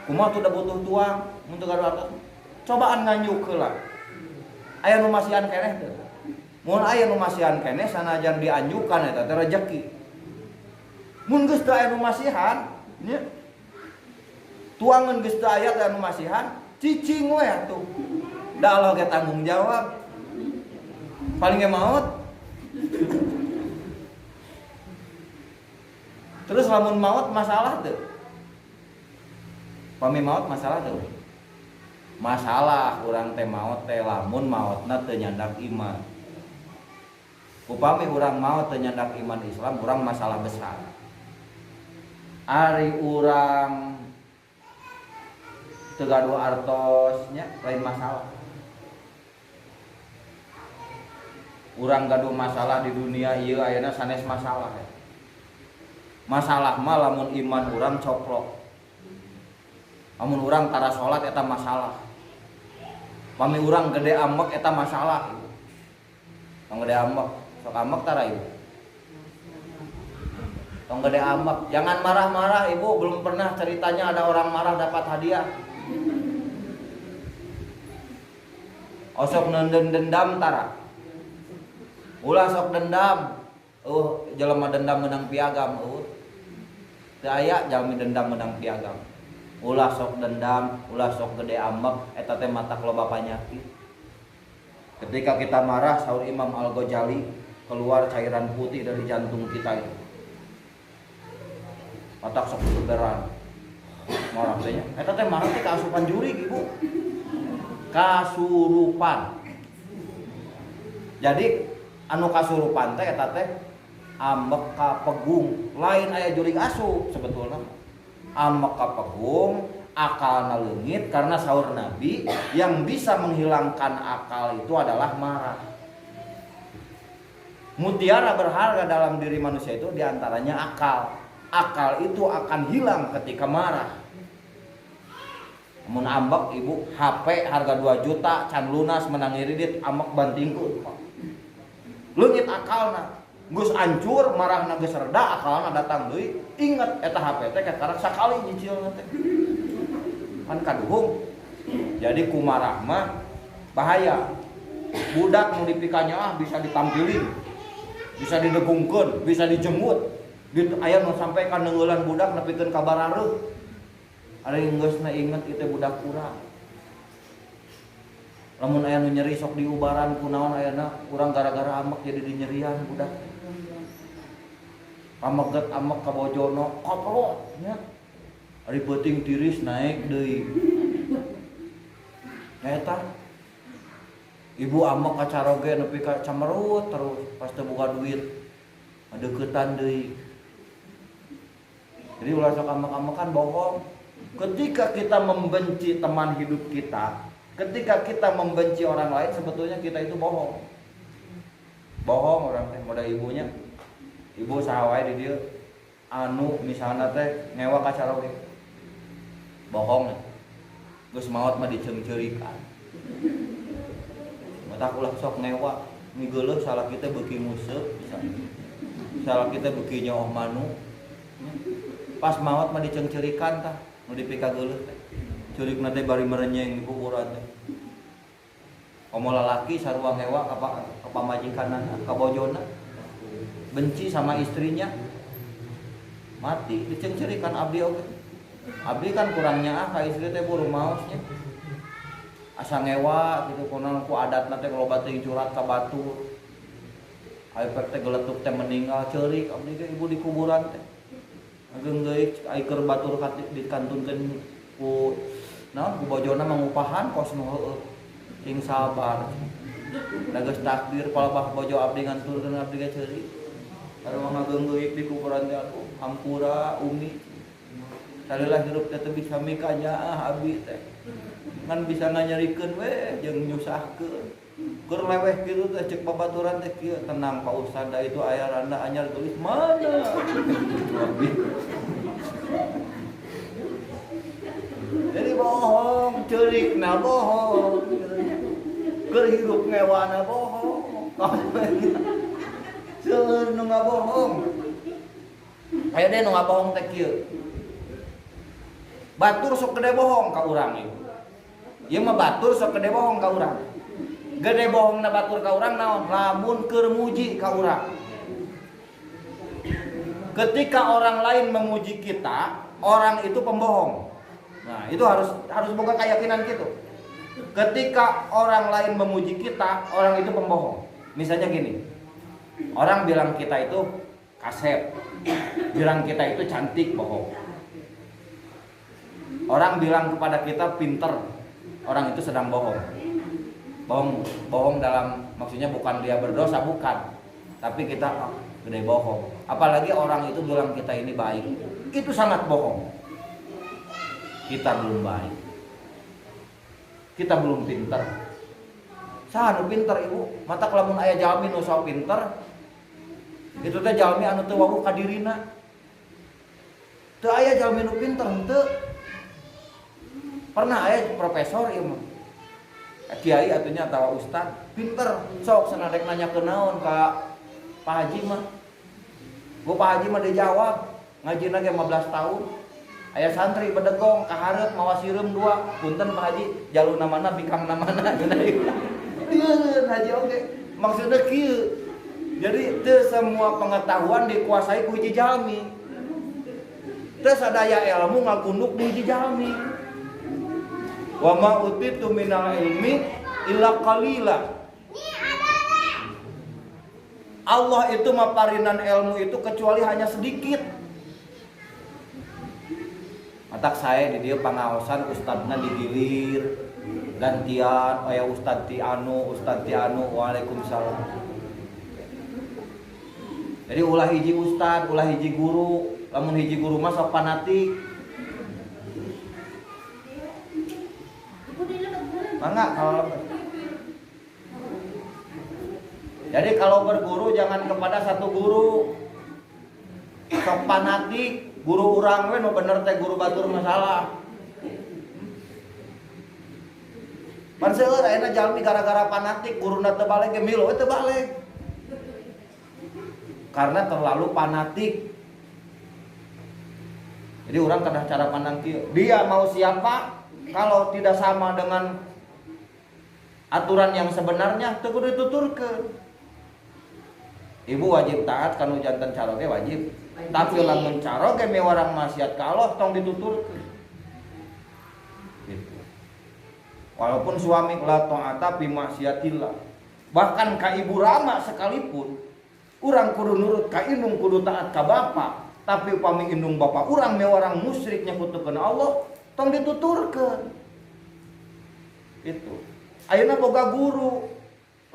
Speaker 1: Kumaha tuh da butuh tuang mun teu gaduh artos. Cobaan nganjuk heula. Aya nu masihan keneh teu? Mun aya nu masihan keneh sanajan dianjukan eta teh rejeki. Mun geus teu aya nu masihan, nya tuangan geus teu aya anu masihan, cicing we atuh. Da Allah ge tanggung jawab. Paling ge maot. Terus lamun maut masalah teu? Pami maut masalah teu? Masalah urang teh maut teh lamun mautna teu nyandak iman. Upami urang maut teu nyandak iman Islam, urang masalah besar. Ari urang teu gaduh artosnya lain masalah. Urang gaduh masalah di dunia ieu ayeuna sanes masalah ya. Masalah mah lamun iman urang coplok. Lamun urang tara salat eta masalah. Pami urang gede ambek eta masalah. Tong gede ambek, sok ambek tara ieu. Tong gede ambek, jangan marah-marah ibu, belum pernah ceritanya ada orang marah dapat hadiah. Osok dendam tara. Ulah sok dendam. Jelema dendam menang piagam teu aya jalmi dendam menang piagam. Ulah sok dendam, ulah sok gede ambek eta teh matak loba panyakit. Ketika kita marah, saur Imam Al-Ghazali, keluar cairan putih dari jantung kita itu. Matak sok segeran. Marah teh nya. Eta teh marah teh kaasupan jurig, Ibu. Kasurupan. Jadi anu kasurupan teh eta teh ambek ka pegung, lain aya jurig asup sebetulna. Ambek ka pegung, akalna leungit karena saur Nabi yang bisa menghilangkan akal itu adalah marah. Mutiara berharga dalam diri manusia itu diantaranya akal. Akal itu akan hilang ketika marah. Mun ambek ibu, HP harga 2 juta can lunas menang iridit ambek bantingku. Leungit akalna. Geus hancur, marahna geus reda, akalna datang deui. Ingat eta HP teh kakarek sakali nyicilna teh. Kan kaduhung. Jadi kumarah mah bahaya. Budak nu dipikanya bisa ditampilin, bisa didegungkeun, bisa dijemut. Aya nu sampai ka neungeulan budak nepikeun ka barareuh. Ari geusna inget ieu teh budak urang. Lamun aya nu nyeri sok diubaran kunaon ayana urang gara-gara amek jadi dinyerian budak. Ameget amek ka bojono koplot nya. Ari beuting tiris naik deui. Eta ibu amek ka caroge nepi ka camerut terus pas teu boga duit. Adeuketan deui. Jadi ulah sok amek-amekan bohong. Ketika kita membenci teman hidup kita, ketika kita membenci orang lain, sebetulnya kita itu bohong. Bohong orang teh moda ibunya. Ibu saha wae di dieu anu misalna teh ngewa ka caroge. Bohong. Geus maot mah diceung-ceurikan. Matak ulah sok ngewa, migeuleuh salah kita beuki museuh misalnya. Salah kita beuki nyaoh manu. Pas maot mah diceung-ceurikan tah, nu dipika geuleuh teh. Curik nate bari merenyeng di kuburan teh. Komo lalaki sarua hewa ka pamajikanana, ka bojona. Benci sama istrinya. Mati dicengcerikan abdi oge. Abdi kan kurangnya ka istri teh buru maosnya. Asa ngewa gitu kunaon ku adatna teh loba teuing curhat ka batur. Aipek teh geletuk teh meninggal ceurik abdi ge ibu di kuburan teh. Ageung deui ai keur batur dikantunkeun ku naon ku bojona mangupahan kos nu heueuh sing sabar da geus takdir palebah bojo abdi nganturkeun abdi ge ceurik anu ngageung deui di kuburan teh atuh hampura umi salila hirup teh teu bisa mika nyaah abdi teh ngan bisa nganyarikeun we jeung nyusahkeun keur leweh kitu teh cek babaturan teh kieu tenang Pak Ustaz da itu aya randa anyar tulis mana jadi bohong, cerik na bohong, kerhirup ngewana bohong, seueur nu ngabohong. Aya deh nu ngabohong teh kieu. Batur sok gede bohong ka urang ieu. Ieu mah batur sok gede bohong ka urang. Gede bohongna batur ka urang naon? Lamun keur muji ka urang. Ketika orang lain memuji kita, orang itu pembohong. Nah, itu harus boga keyakinan gitu. Ketika orang lain memuji kita, orang itu pembohong. Misalnya gini. Orang bilang kita itu kasep. Bilang kita itu cantik, bohong. Orang bilang kepada kita pinter, orang itu sedang bohong. Bohong dalam maksudnya bukan dia berdosa, bukan. Tapi kita gede bohong. Apalagi orang itu bilang kita ini baik. Itu sangat bohong. Kita belum baik, kita belum pinter. Saha nu pinter ibu? Mata lamun aya jalmi nu sok pinter, itu teh jalmi anu teu wawu ka dirina. Teu aya jalmi nu pinter henteu. Pernah aya profesor ieu mah. Kiai atunya atawa ustad pinter, sok sanadek nanya ke naon ka Pak Haji mah. Gua Pak Haji mah dijawab, ngajina ge 15 tahun. Aya santri bedegong kaharep mawa sireum 2. Punten Pak Haji, jaluna mana bingkang na mana cenah ieu. Teureun Haji oge. Maksudna kieu. Jadi teu semua pengetahuan dikuasai ku hiji jalmi. Teu sadaya ilmu ngagunduk di hiji jalmi. Wa ma utitu minal ilmi illa qalila. Allah itu maparinan ilmu itu kecuali hanya sedikit. Matak saya di dia pangaosan ustadna digilir gantian aya ustad ti anu waalaikumsalam. Jadi ulah hiji ustad, ulah hiji guru, lamun hiji guru mah sok fanatik. Mangga kalau jadi kalau berguru jangan kepada satu guru sok fanatik. Guru urang we nu bener teh guru batur masalah. Pan seueur ayeuna jalmi gara-gara fanatik guruna teu balik ge milu teu balik. Karena terlalu fanatik. Jadi orang kada cara pandang kieu. Dia mau siapa kalau tidak sama dengan aturan yang sebenarnya teu kudu dituturkeun. Ibu wajib taat kanu janten caroge wajib. Tapi lamun caroge me warang maksiat ka Allah tong dituturkeun. Gitu. Walaupun suami la ta'ata fi maksiatillah. Bahkan ka ibu rama sekalipun urang kudu nurut ka indung kudu taat ka bapa. Tapi upami indung bapa urang me warang musyrik nyakutukeun Allah tong dituturkeun. Itu. Ayeuna boga guru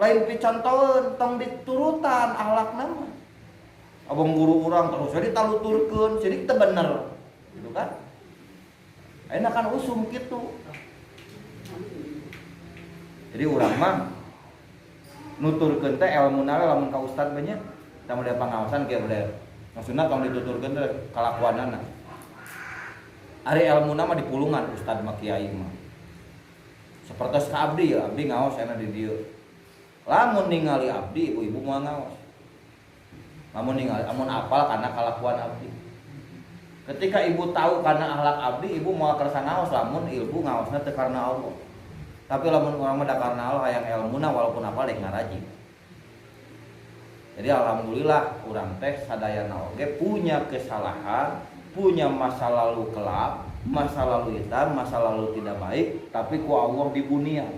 Speaker 1: lain picontoeun tong diturutan akhlakna mah. Abang guru urang terus jadi taluturkeun, jadi teu bener. Gitu kan? Ayeuna kan usum kitu. Jadi urang mah nuturkeun teh ilmuna lamun ka ustad banyak, tah model pangaosan kieu bener. Maksudna tong dituturkeun teh kalakuanana. Ari ilmuna mah dipulungan ustad mah kiai mah. Sapertos ka abdi ya, abdi ngaos cenah di dieu. Lamun ningali abdi ibu-ibu moal ngaos. Lamun ningali amun apal kana kalakuan abdi. Ketika ibu tahu karena akhlak abdi, ibu mau kerasa ngaos, lamun ilmu ngaosna teu karena Allah. Tapi lamun urang mah da karena Allah hayang ilmuna walaupun apa dek ngaraji. Jadi alhamdulillah urang teh sadayana oge punya kesalahan, punya masa lalu kelap, masa lalu hitam, masa lalu tidak baik, tapi ku Allah dibunian.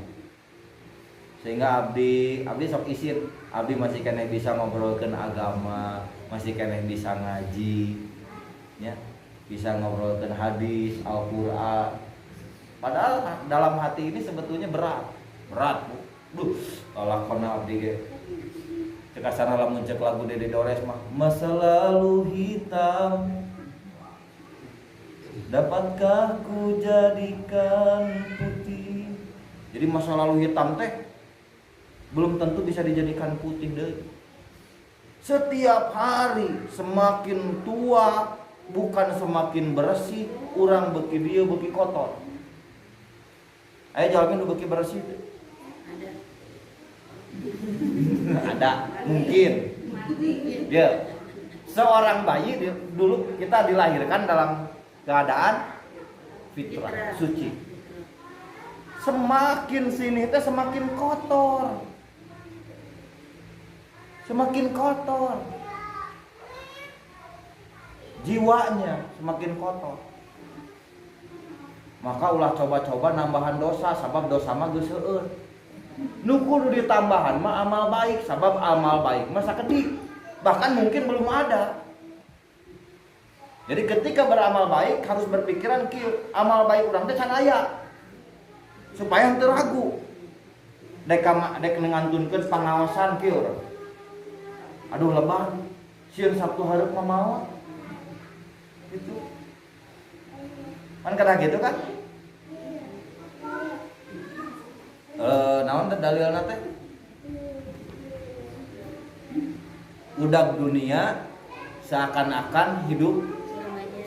Speaker 1: Sehingga abdi sok isin, abdi masih keneh bisa ngobrolkeun agama, masih keneh bisa ngaji, ya. Bisa ngobrolkan hadis, Al-Quran. Padahal dalam hati ini sebetulnya berat, bu. Kalau kena abdi ge, cek asana lamun cek lagu Dede Dores mah, masa lalu hitam, dapatkah ku jadikan putih. Jadi masa lalu hitam teh belum tentu bisa dijadikan putih deh. Setiap hari semakin tua, bukan semakin bersih, urang beki dieu beki kotor. Aya jalmi nu beki bersih teh? Ada, mungkin. Ya. Seorang bayi dulu kita dilahirkan dalam keadaan fitrah, suci. Semakin sini teh semakin kotor. Semakin kotor. Jiwanya semakin kotor. Maka ulah coba-coba nambahan dosa, sabab dosa mah geus seueur. Nu kudu ditambahan mah amal baik, sabab amal baik mah sakedik. Bahkan mungkin belum ada. Jadi ketika beramal baik harus berpikiran kieu, amal baik urang teh can aya. Supaya henteu ragu. Dek ngantunkeun pangaosan kieu. Aduh lebar, sieun Sabtu hareup mah maot. Gitu. Kan kada gitu kan? Naon teh dalilna teh? Udag dunia seakan-akan hidup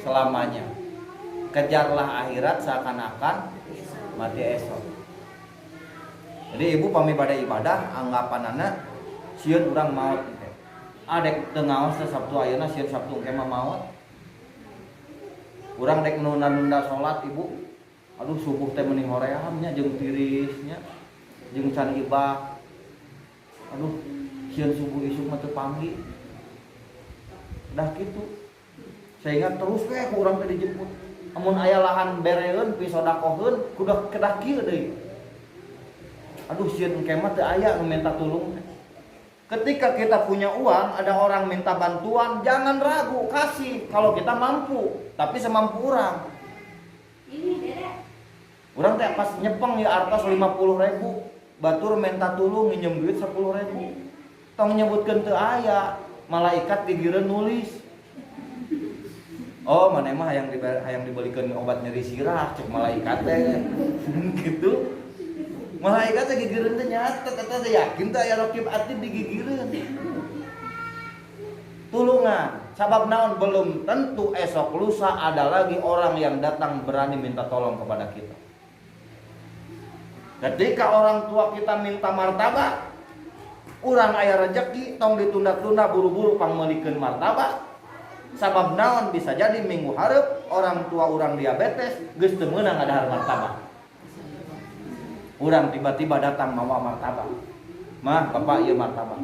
Speaker 1: selamanya. Kejarlah akhirat seakan-akan mati esok. Jadi ibu pami bade ibadah anggapanana sieun urang maot teh. Adek teu ngaos teh Sabtu ayeuna sieun Sabtu engke mah maot. Urang dek nunda-nunda salat ibu. Aduh subuh teh mending hoream nya jeung tirisnya. Jeung can ibah. Aduh sieun subuh isuk mah teu panggi. Dah kitu. Sehingga terus we ku urang teh dijemput. Amun aya lahan bereun pi sodakoheun kudu kedah kieu deui. Aduh sieun engke mah teu aya nu minta tulung. Ketika kita punya uang, ada orang minta bantuan, jangan ragu, kasih kalau kita mampu, tapi semampu orang. Orang teh pas nyepeng ya artos 50.000, batur minta tulung nginjem duit 10.000. Tong nyebutkeun teu aya, malaikat digireun nulis. Oh, mana mah hayang dibelikeun obat nyeri sirah, cek malaikat teh. Gitu. Malaikat teh gigireun teh nyata, kata teh yakin teh aya raqib atid digigireun. Tulungan, sabab naon belum tentu esok lusa ada lagi orang yang datang berani minta tolong kepada kita. Ketika orang tua kita minta martabak, urang aya rezeki tong ditunda-tunda buru-buru pangmeulikeun martabak. Sabab naon bisa jadi minggu hareup orang tua urang diabetes geus teu meunang ngadahar martabak. Urang tiba-tiba datang mawa martabak. Mah, bapak ieu martabak.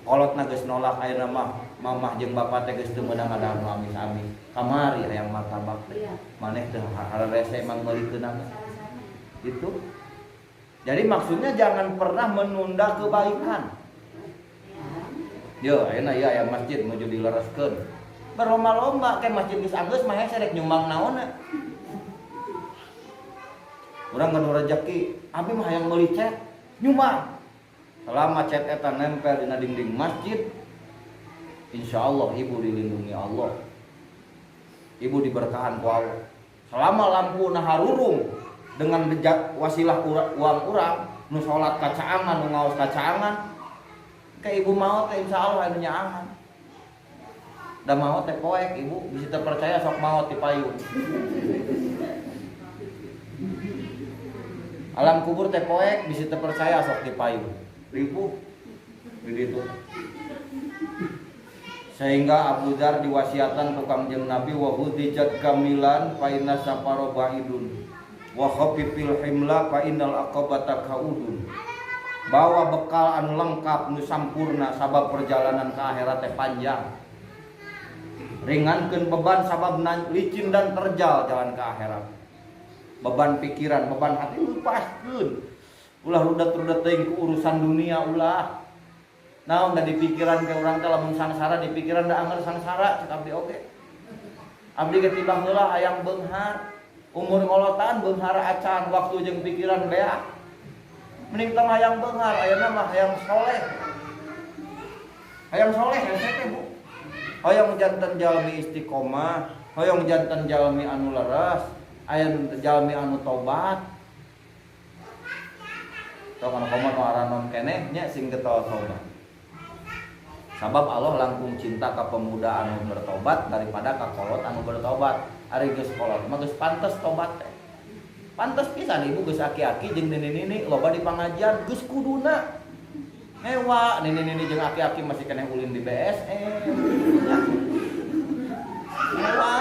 Speaker 1: Kolotna geus nolak ayeuna mah, mamah jeung bapak teh geus teu meunang ngadahar amis-amis. Kamari hayang martabak teh. Maneh teu hararese mang meulikeunana. Gitu. Jadi maksudnya jangan pernah menunda kebaikan. Yo, ayeuna ieu aya masjid menuju dilereskeun. Berlomba-lomba ke masjid geus anggeus mah hese rek nyumbang naonna. Urang ngadu rezeki, abi mah hayang meuli cet, nyumbang. Selama cet eta nempel dina dinding masjid, insyaallah ibu dilindungi Allah. Ibu diberkahan ku Allah. Selama lampu na harurung dengan bejak wasilah uang urang, nu salat kacaangan, nu ngaos kacaangan, ke ibu maot teh insyaallah anu nyaangan. Da maot teh poek ibu, bisa teu percaya sok maot di payung. Alam kubur teh poek bisa terpercaya sok di payung. Ribu di ditu. Sehingga Abu Dzar diwasiatan ku Kangjeng Nabi wa hudijat kamilan fa inna safaro baidun wa khafifil himla fa innal aqabata kaudun. Bawa bekal anu lengkap nu sampurna sabab perjalanan ke akhirat teh panjang. Ringankeun beban sabab licin dan terjal jalan ke akhirat. Beban pikiran, beban hati lepaskeun. Ulah rudet-rudet teuing ku urusan dunia ulah. Naon da di pikiran ke urang teh lamun sangsara, di pikiran da anger sangsara cek abdi oge. Abdi ge tiba heula hayang beunghar. Umur ngolotan beunghar acan waktu jeung pikiran beak. Mending tong hayang beunghar, ayeuna mah hayang soleh. Hayang soleh hese teh Bu. Hayang janten jalmi istiqomah, hayang janten jalmi anu leres, aya jalmi anu tobat. Tong anu komo nu aranon keneh nya sing getol tobat. Sabab Allah langkung cinta ka pemuda anu bertobat daripada ka kolot anu bertobat. Ari geus kolot mah geus pantes tobat teh. Pantes pisan ibu geus aki-aki jeung nini-nini loba di pangajian geus kuduna ngewa nini-nini jeung aki-aki masih keneh ulin di BSN ngewa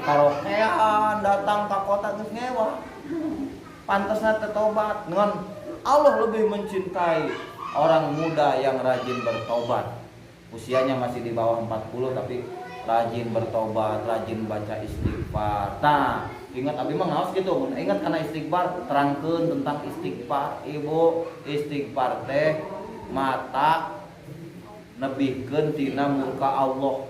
Speaker 1: karaokean datang ka kota geus ngewa. Pantesna teh tobat ngan Allah lebih mencintai orang muda yang rajin bertobat. Usianya masih di bawah 40 tapi rajin bertobat, rajin baca istighfar. Nah, ingat abdi mah ngaos gitu, ingat kana istighfar, terangkeun tentang istighfar. Ibu, istighfar teh mata nebihkeun tina murka Allah.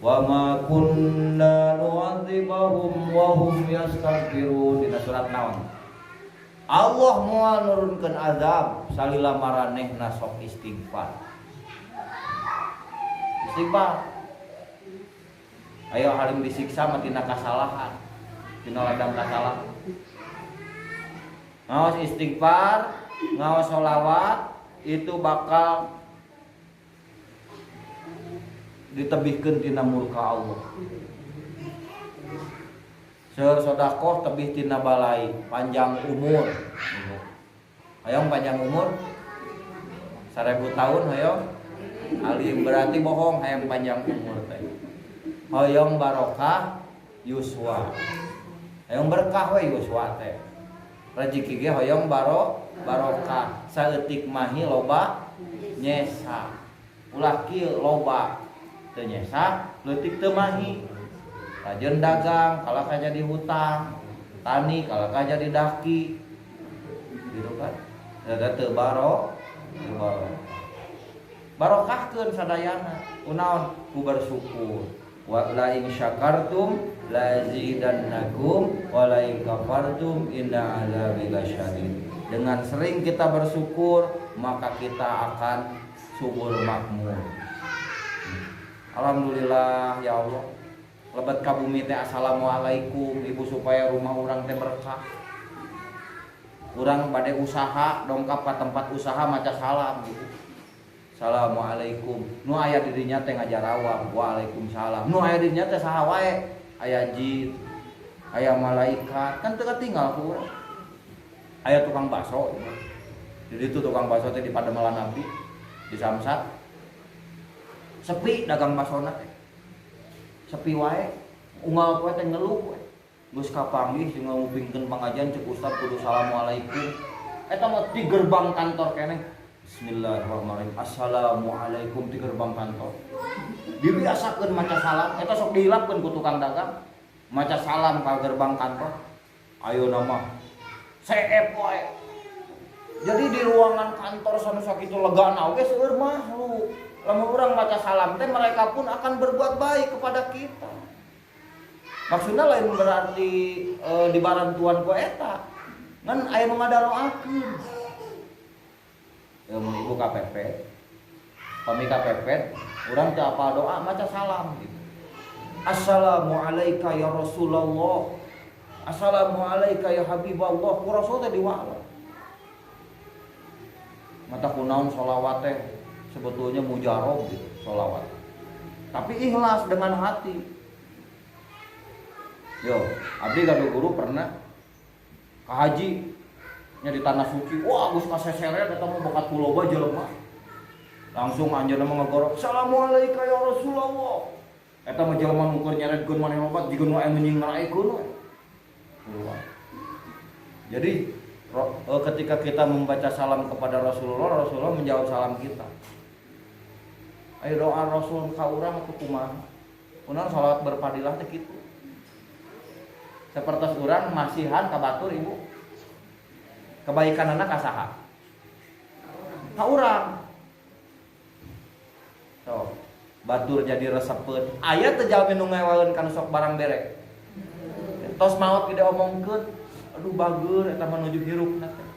Speaker 1: Wa ma kunna nu'adzibahum wa hum yastaghfirun. Dina surat naon? Allah moal nurunkeun azab salila maranehna sok istighfar. Istighfar. Ayo halim disiksa mah tina kasalahan. Tina ladang kasalahan. Ngaos istighfar, ngaos sholawat itu bakal ditebihkeun tina murka Allah. Seur sedekah tebih tina balai, panjang umur. Hayong panjang umur 1000 tahun hayong. Alim berarti bohong hayang panjang umur teh. Hoyong barokah yuswa. Hoyong berkah we yuswa teh. Rezeki ge hoyong barokah. Saeutik mahi loba nyesa. Ulah kieu loba teu nyesa, leutik teu mahi. Rajin dagang, kalaka jadi hutang. Tani kalaka jadi daki. Gitu kan? Da teu barokah. Barokahkeun sadayana kunaon ku bersyukur wa la in syakartum la azidannakum wa la in kafartum inna azabi lasyadid. Dengan sering kita bersyukur maka kita akan subur makmur. Alhamdulillah ya Allah. Lebat ka bumi teh assalamualaikum ibu supaya rumah urang teh berkah. Urang bade usaha dongkap ka tempat usaha maca salam gitu. Assalamualaikum. Nu aya dirinya teh ngajarawang. Waalaikumsalam. Nu aya dirinya teh saha wae? Aya jin, aya malaikat, kan teu katinggal ku urang. Aya tukang bakso. Jadi itu tukang bakso teh di Pademelan Abdi, di Samsat. Sepi dagang baksona teh. Sepi wae. Unggal poe teh ngeluh we. Geus kapanggih sing ngupingkeun pangajian cek ustad kudu assalamualaikum. Eta mah di gerbang kantor keneh. Bismillahirrahmanirrahim. Assalamualaikum di gerbang kantor. Dibiasakeun maca salam, eta sok dihilapkeun ku tukang dagang. Maca salam ka gerbang kantor. Ayeuna mah seep wae. Jadi di ruangan kantor sana sakitu legana oge seueur makhluk. Lamun urang maca salam teh mereka pun akan berbuat baik kepada kita. Maksudna lain berarti di barantuan ku eta. Ngan aya nu ngadaroakeun. Mun ibu KPP, pami KPP, urang teh apal doa maca salam gitu. Assalamualaikum ya Rasulullah. Assalamualaikum ya Habiballah. Ku Rasul teh diwala. Mata kunaon sholawat teh sebetulnya mujarab gitu, sholawat. Tapi ikhlas dengan hati. Yo, abdi gadu guru pernah ke haji nya di tanah suci, wah geus kaseseret eta mah bakat puloba jelema. Langsung anjeunna mah ngagorok, "Assalamualaikum ya Rasulullah." Eta mah jelema nu keur nyeretkeun maneh obat jiga nu aya ngenying ngaraekeun we. Jadi ketika kita membaca salam kepada Rasulullah, Rasulullah menjawab salam kita. Ayo doa Rasul ka urang atuh kumaha? Kunaon salawat berfadilah teh kitu. Sapertos urang masihan ka batur ibu. Kebaikanana ka saha? Ka urang. So, batur jadi resepeun. Aya teh jalmi nu ngewaeun kana sok barang berek. Tos maot ge diomongkeun, aduh bageur eta mah nuju hirupna teh.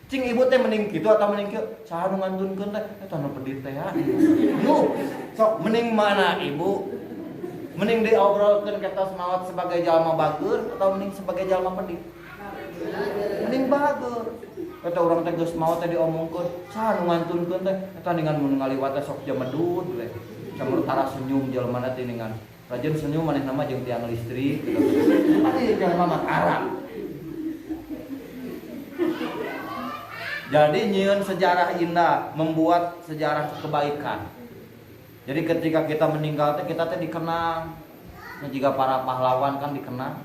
Speaker 1: Cing ibu teh mending kitu atau mending kieu? Saha nu ngantunkeun teh? Eta nu pedit teh ya. Yuk, sok mending mana ibu? Mending diobrolkeun ke tos maot sebagai jalma bageur atau mending sebagai jalma pedit? Mending bageur. Eta urang teh geus maot teh diomongkeun, saha nu ngantunkeun teh? Eta ningan mun ngaliwat teh sok jamedut we. Samentara senyum jelema teh ningan. Rajin senyum manehna mah jeung tiang listrik gitu. Ari jalma mah arang. Jadi nyieun sejarah indah, membuat sejarah kebaikan. Jadi ketika kita meninggal teh kita teh dikenang. Nah, jika para pahlawan kan dikenang.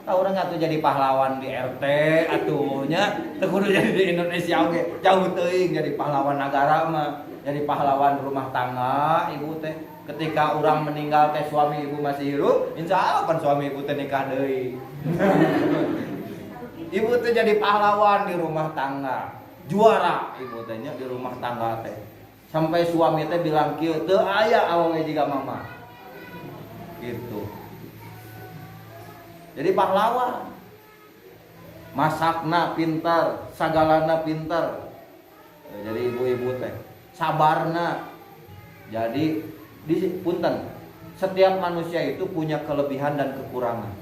Speaker 1: Tahu orang atuh jadi pahlawan di RT atuhnya, teu kudu jadi di Indonesia oge. Jauh teuing jadi pahlawan negara mah, jadi pahlawan rumah tangga ibu teh. Ketika orang meninggal teh suami ibu masih hidup, insyaallah kan suami ibu teh nikah deui. Ibu teh jadi pahlawan di rumah tangga. Juara ibu tehnya di rumah tangga teh. Sampai suami teh bilang kieu teu aya awewe jiga mama. Gitu. Jadi pahlawan. Masakna pintar, sagalana pintar. Jadi ibu-ibu teh sabarna. Jadi punten, setiap manusia itu punya kelebihan dan kekurangan.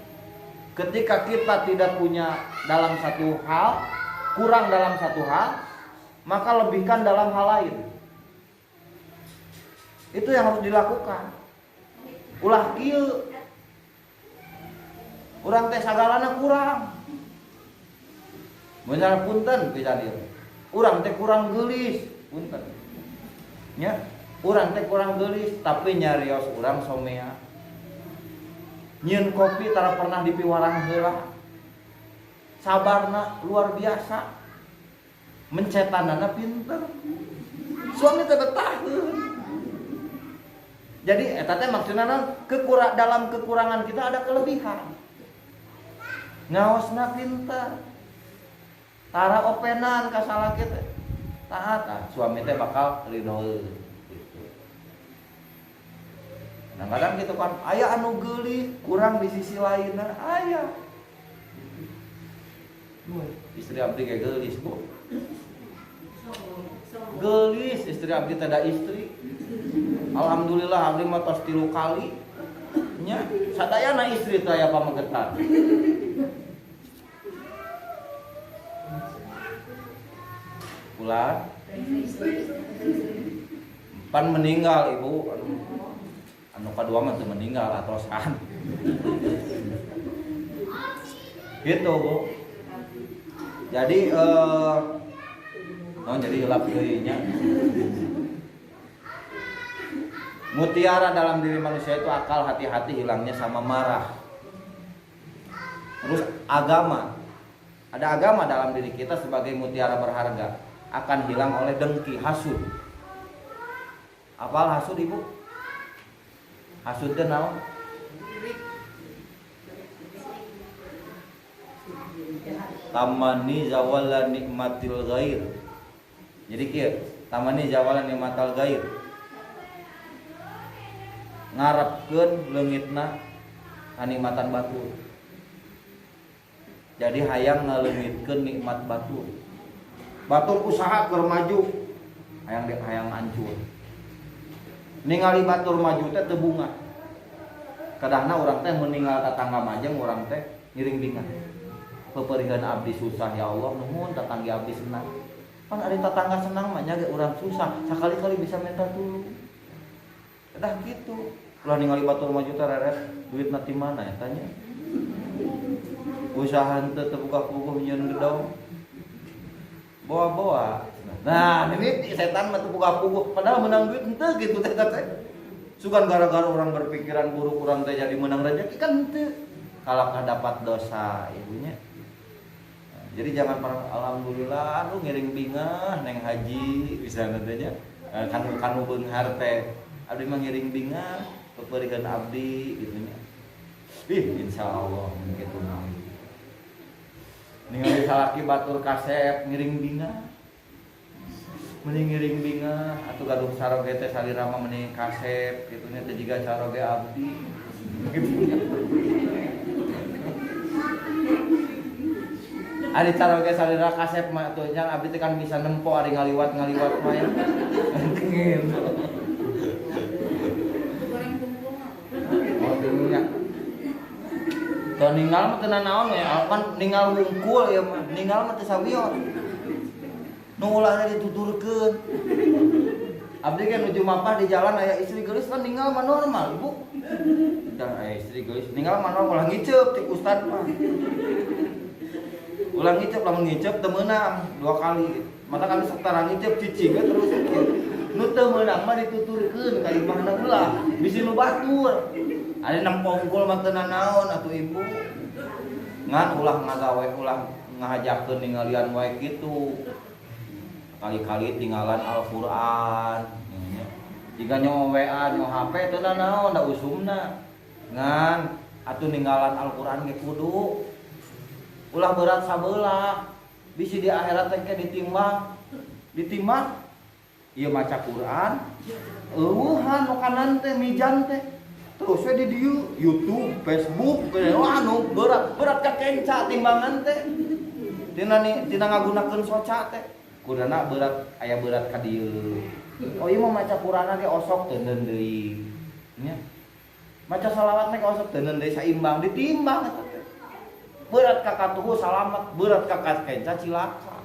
Speaker 1: Ketika kita tidak punya dalam satu hal, kurang dalam satu hal, maka lebihkan dalam hal lain. Itu yang harus dilakukan. Ulah kieu. Urang teh sagalana kurang. Benar punten bisa dia. Urang teh kurang geulis, punten. Nya, urang teh kurang geulis tapi nyarios urang somea. Nyieun kopi tara pernah dipiwarang heula. Sabarna luar biasa. Mencetanana pinter. Suami teh betaheun. Jadi eta teh maksudna dalam kekurangan kita ada kelebihan. Ngaosna pinter. Tara openan ka salaki teh. Taat, suami teh bakal ridho. Kadang-kadang gitu kan, aya anu geulis, kurang di sisi lainna aya. Istri abdi ge geulis, Bu. Geulis istri abdi teh da istri. Alhamdulillah abdi mah tos 3 kali. Nya sadayana istri teh aya pamegetan. Pulang. Pan meninggal ibu, anu kadua mah teu meninggal atosan. Gitu Bu. Jadi jadi gelap deui nya. Mutiara dalam diri manusia itu akal, hati-hati, hilangnya sama marah. Terus agama. Ada agama dalam diri kita sebagai mutiara berharga, akan hilang oleh dengki, hasud. Apal hasud ibu? Hasud teh naon? Tamani zawala nikmatil ghair. Jadi kieu, tamani zawala nikmatil ghair. Ngarepkeun leungitna kanikmatan batur. Jadi hayang ngaleungitkeun nikmat batur. Batur usaha keur maju, hayang hancur. Ningali batur maju teh teu bunga. Kadahna urang teh meninggal tatangga majeng urang teh ngiring-ringan. Peperihan abdi susah ya Allah, nuhun tatangga abdi senang. Pan ari tatangga senang mah nya ge urang susah, sakali-kali bisa minta tulung. Kedah gitu. Ulah ningali batur maju teh reres, duitna ti mana ya tanya. Usaha henteu teu buka puguh nyieun gedong. Boa-boa Nah, ini setan mah teu puga-pugu padahal menang duit henteu gitu teh teh. Sugan gara-gara orang berpikiran buruk orang teh jadi menang rezeki kan henteu. Kalakah dapat dosa ibunya. Nah, jadi jangan pernah alhamdulillah lu ngiring bingah neng haji bisa nantinya. Kanu beunghar teh abdi mah ngiring bingah keperikeun abdi gitu nya. Insyaallah kitu mah. Ningali salaki batur kasep ngiring bingah. Mending ngiring bingah atuh gaduh saroge teh salira mah mending kasep kitu nya teh jiga saroge abdi. Ari saroge salira kasep mah atuh nya abdi teh kan bisa nempo ari ngaliwat mah ya. Oh dunya. Teu ninggal mah teu naon ya, kan ninggal wungkul ya mah. Ninggal mah teu sawios. Nu ulahna dituturkeun. Abdi kan nuju mapah di jalan aya istri geulis kan ninggal mah normal, Bu. Dan aya istri geulis ninggal mah normal, ulah ngiceup ti ustad mah. Ulah ngiceup lamun ngiceup teu meunang 2 kali. Mata kami satara ngiceup cicing terus kieu. Nu teu meunang mah dituturkeun ka imahna ulah, bisi nu batur. Ari nempongkul mah teu nanaon atuh ibu. Ngan ulah ngagawe ulah ngahajakeun ningalian wae kitu. Kali-kali tinggalan Al-Qur'an jika nyawa WA nyawa HP teu naon da usumna ngan atuh ninggalan Al-Qur'an ge kudu ulah berat sabelah bisi di akhirat teh ditimbang ieu maca Qur'an eueuhan nu kanan teh mijan teh terus we di dieu YouTube, Facebook anu berat ka kenca timbangan teh tina ngagunakeun soca teh kudana berat aya berat ka dieu. Oh ieu mah maca Qur'an ge osok teu neueun deui. Nya. Maca selawat mah osok teu neueun deui saimbang ditimbang eta teh. Berat ka katuhu salamet, berat ka kenca cilaka.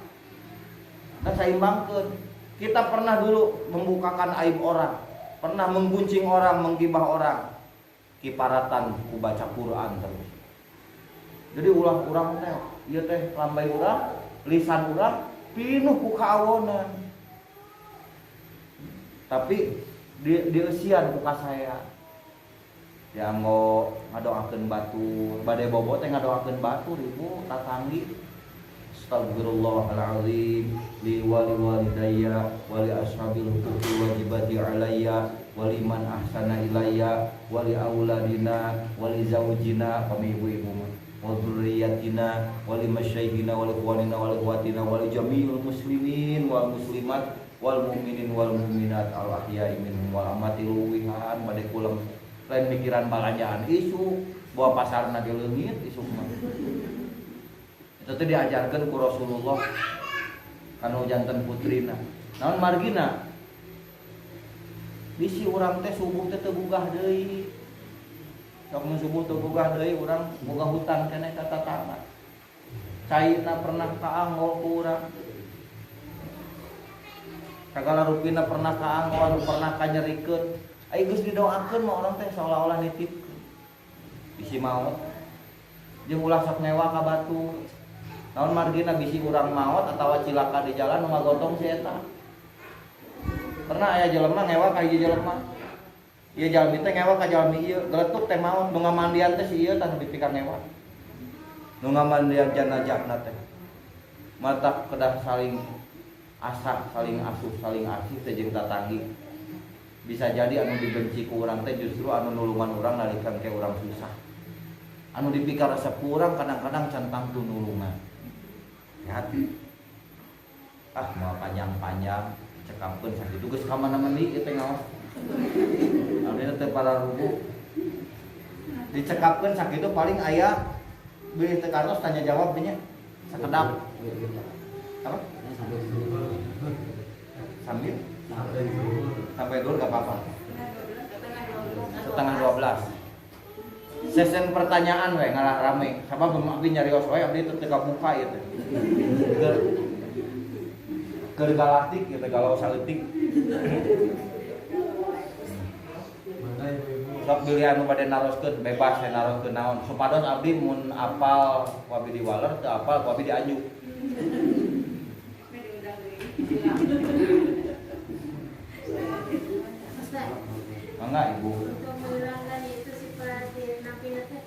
Speaker 1: Dan saimbangkeun. Kita pernah dulu membukakan aib orang, pernah mengguncing orang, menggibah orang. Kiparatan ku baca Qur'an terus. Jadi ulah urang teh, ieu teh lambai urang, lisan urang pinuh ku kawonan. Tapi dieusian ku kasaya. Ya anggo ngadoakeun batur, bade bobo teh ngadoakeun batur ibu tatanggi. Astagfirullahalazim li walidayya wa li ashabil huquqi wajibati alayya wa liman ahsana ilayya wa li auladina wa li zaujina kami ibu-ibu mah wa dzurriyyatina wa li masyaykhina wa li ikhwanina wa li akhwatina wa li jami'il muslimin wal muslimat wal mu'minin wal mu'minat al ahya'i minhum wal amati luwihan bade kulam lain pikiran balajaan isu bawa pasarna di leungit isu mah itu teh diajarkeun ku Rasulullah kanu janten putrina naon margina bisi urang teh subuh teh teu bugah deui. Sok mun subuh teu bugah deui urang boga hutang keneh ka tatangga. Caina pernah kaanggol ku urang. Sagala rupina pernah kaanggol, pernah kanyerikeun. Ai geus didoakeun mah urang teh seolah-olah nitipkeun. Bisi maot. Jeung ulah sok nyewa ka batu. Naon margina bisi urang maot atawa cilaka di jalan nu ngagotong si eta. Pernah aya jelema ngewa ka hiji jelema. Ieu jalmi teh ngewa ka jalmi ieu, geletuk teh maot nu ngamandian teh si ieu tah dipikar ngewa. Nu ngamandian janazahna teh. Mata kedah saling asah, saling asuh, saling asih teh jeung tatanggi. Bisa jadi anu dibenci ku urang teh justru anu nulungan urang nalikeun ke urang susah. Anu dipikar resep ku urang kadang-kadang centang tu nulungan. Hati. Mau panjang-panjang cekapkeun sakitu geus ka mana-mana ieu teh ngaos. Abdi teh para ruku dicekapkeun sakitu paling aya bilih teu kantos tanya jawab nya sakedap. Apa? Sampai dulu enggak apa-apa. Setengah 12. Sesen pertanyaan we ngalah rame. Sabab abdi nyarios we abdi teu teu buka ieu teh. Keur galaktik ieu teh galau saleutik. Sok bilih anu bade naroskeun bebas we naroskeun naon. Supados abdi mun apal ku abdi di Waler teu apal ku abdi di Anjuk. Mangga Ibu.
Speaker 3: Untuk menghilangkan itu sifat napi-napi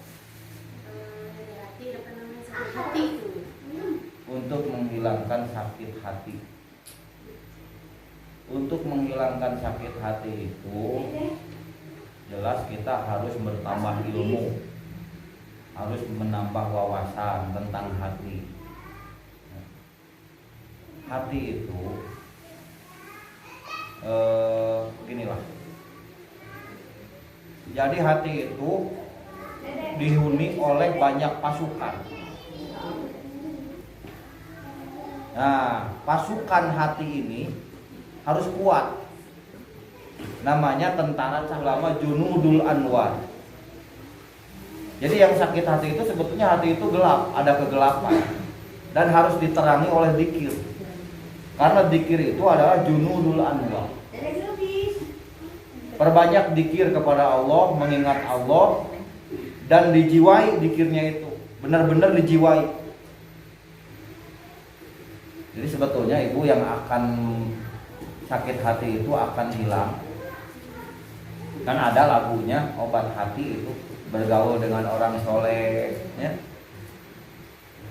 Speaker 3: dari hati, apa namanya, sakit hati itu.
Speaker 1: Untuk menghilangkan sakit hati. Untuk menghilangkan sakit hati itu jelas kita harus bertambah ilmu, harus menambah wawasan tentang hati. Hati itu beginilah. Jadi hati itu dihuni oleh banyak pasukan. Nah, pasukan hati ini harus kuat. Namanya tentara ulama Junudul Anwar. Jadi yang sakit hati itu sebetulnya hati itu gelap, ada kegelapan. Dan harus diterangi oleh dzikir. Karena dzikir itu adalah Junudul Anwar. Perbanyak dzikir kepada Allah, mengingat Allah, dan dijiwai dzikirnya itu, benar-benar dijiwai. Jadi sebetulnya Ibu yang akan sakit hati itu akan hilang. Kan ada lagunya obat hati itu bergaul dengan orang soleh, ya.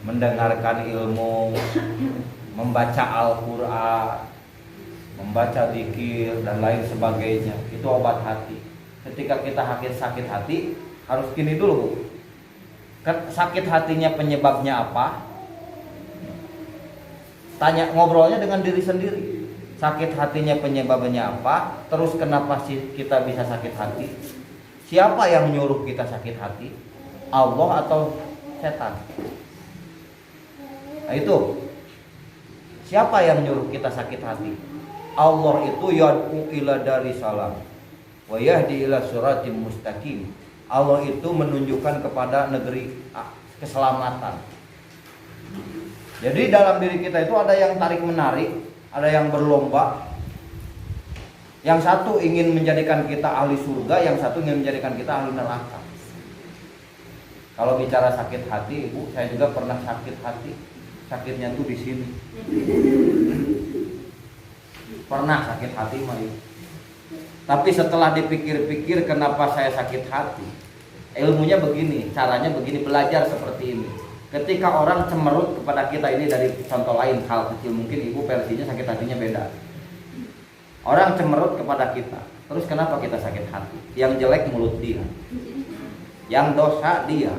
Speaker 1: Mendengarkan ilmu, membaca Al-Quran, membaca zikir dan lain sebagainya. Itu obat hati. Ketika kita sakit hati harus gini dulu, Bu. Sakit hatinya penyebabnya apa? Tanya, ngobrolnya dengan diri sendiri. Sakit hatinya penyebabnya apa? Terus kenapa sih kita bisa sakit hati? Siapa yang nyuruh kita sakit hati? Allah atau setan? Nah itu. Siapa yang nyuruh kita sakit hati? Allah itu yad'u ila darisalam wa yahdi ila siratim mustaqim. Allah itu menunjukkan kepada negeri keselamatan. Jadi dalam diri kita itu ada yang tarik menarik, ada yang berlomba. Yang satu ingin menjadikan kita ahli surga, yang satu ingin menjadikan kita ahli neraka. Kalau bicara sakit hati, Ibu, saya juga pernah sakit hati. Sakitnya tuh di sini. Pernah sakit hati mah Ibu. Tapi setelah dipikir-pikir kenapa saya sakit hati, ilmunya begini, caranya begini, belajar seperti ini. Ketika orang cemerut kepada kita, ini dari contoh lain, hal kecil, mungkin Ibu versinya sakit hatinya beda. Orang cemerut kepada kita, terus kenapa kita sakit hati? Yang jelek mulut dia, yang dosa dia.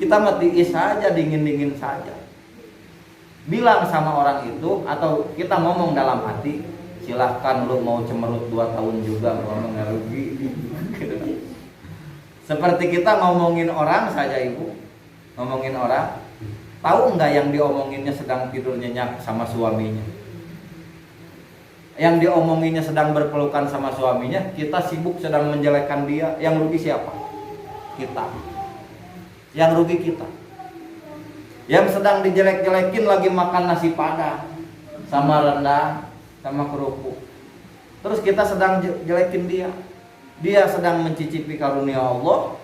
Speaker 1: Kita mati saja, dingin-dingin saja. Bilang sama orang itu, atau kita ngomong dalam hati, silahkan lu mau cemerut 2 tahun juga, ngomong rugi. Seperti kita ngomongin orang saja Ibu. Ngomongin orang, tahu enggak yang diomonginnya sedang tidur nyenyak sama suaminya? Yang diomonginnya sedang berpelukan sama suaminya, kita sibuk sedang menjelekkan dia. Yang rugi siapa? Kita. Yang rugi kita. Yang sedang dijelek-jelekin lagi makan nasi padang sama rendang, sama kerupuk. Terus kita sedang jelekin dia. Dia sedang mencicipi karunia Allah,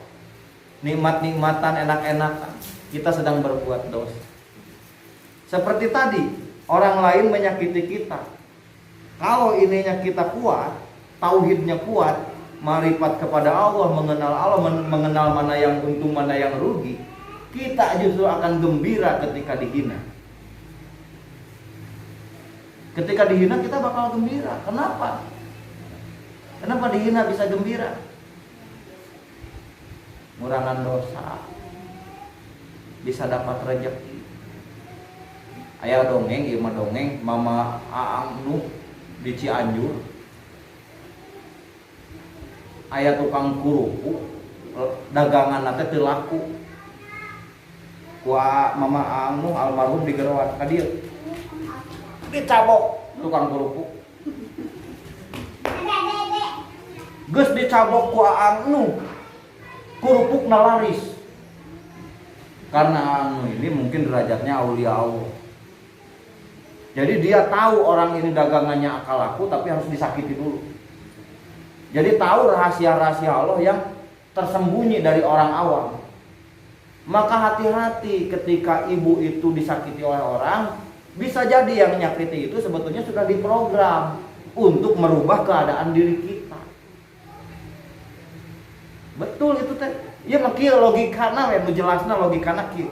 Speaker 1: nikmat-nikmatan, enak-enakan. Kita sedang berbuat dosa. Seperti tadi, orang lain menyakiti kita. Kalau ininya kita kuat, tauhidnya kuat, marifat kepada Allah, mengenal mana yang untung, mana yang rugi, kita justru akan gembira ketika dihina. Ketika dihina kita bakal gembira. Kenapa? Kenapa dihina bisa gembira? Ngurangan dosa, bisa dapat rezeki. Aya dongeng, ieu mah dongeng Mama Aang nu di Cianjur. Aya tukang kerupuk, dagangan teh teu laku. Ku Mama Aang nu almarhum digerowan ka dieu. Dicabok tukang kerupuk. Geus dicabok ku Aang nu, kerupuk laris. Karena anu ini mungkin derajatnya aulia Allah. Jadi dia tahu orang ini dagangannya akal laku, tapi harus disakiti dulu. Jadi tahu rahasia-rahasia Allah yang tersembunyi dari orang awam. Maka hati-hati ketika ibu itu disakiti oleh orang. Bisa jadi yang nyakiti itu sebetulnya sudah diprogram untuk merubah keadaan diri kita. Betul itu teh. Iya mah kieu logikana we, nu jelasna logikana kieu.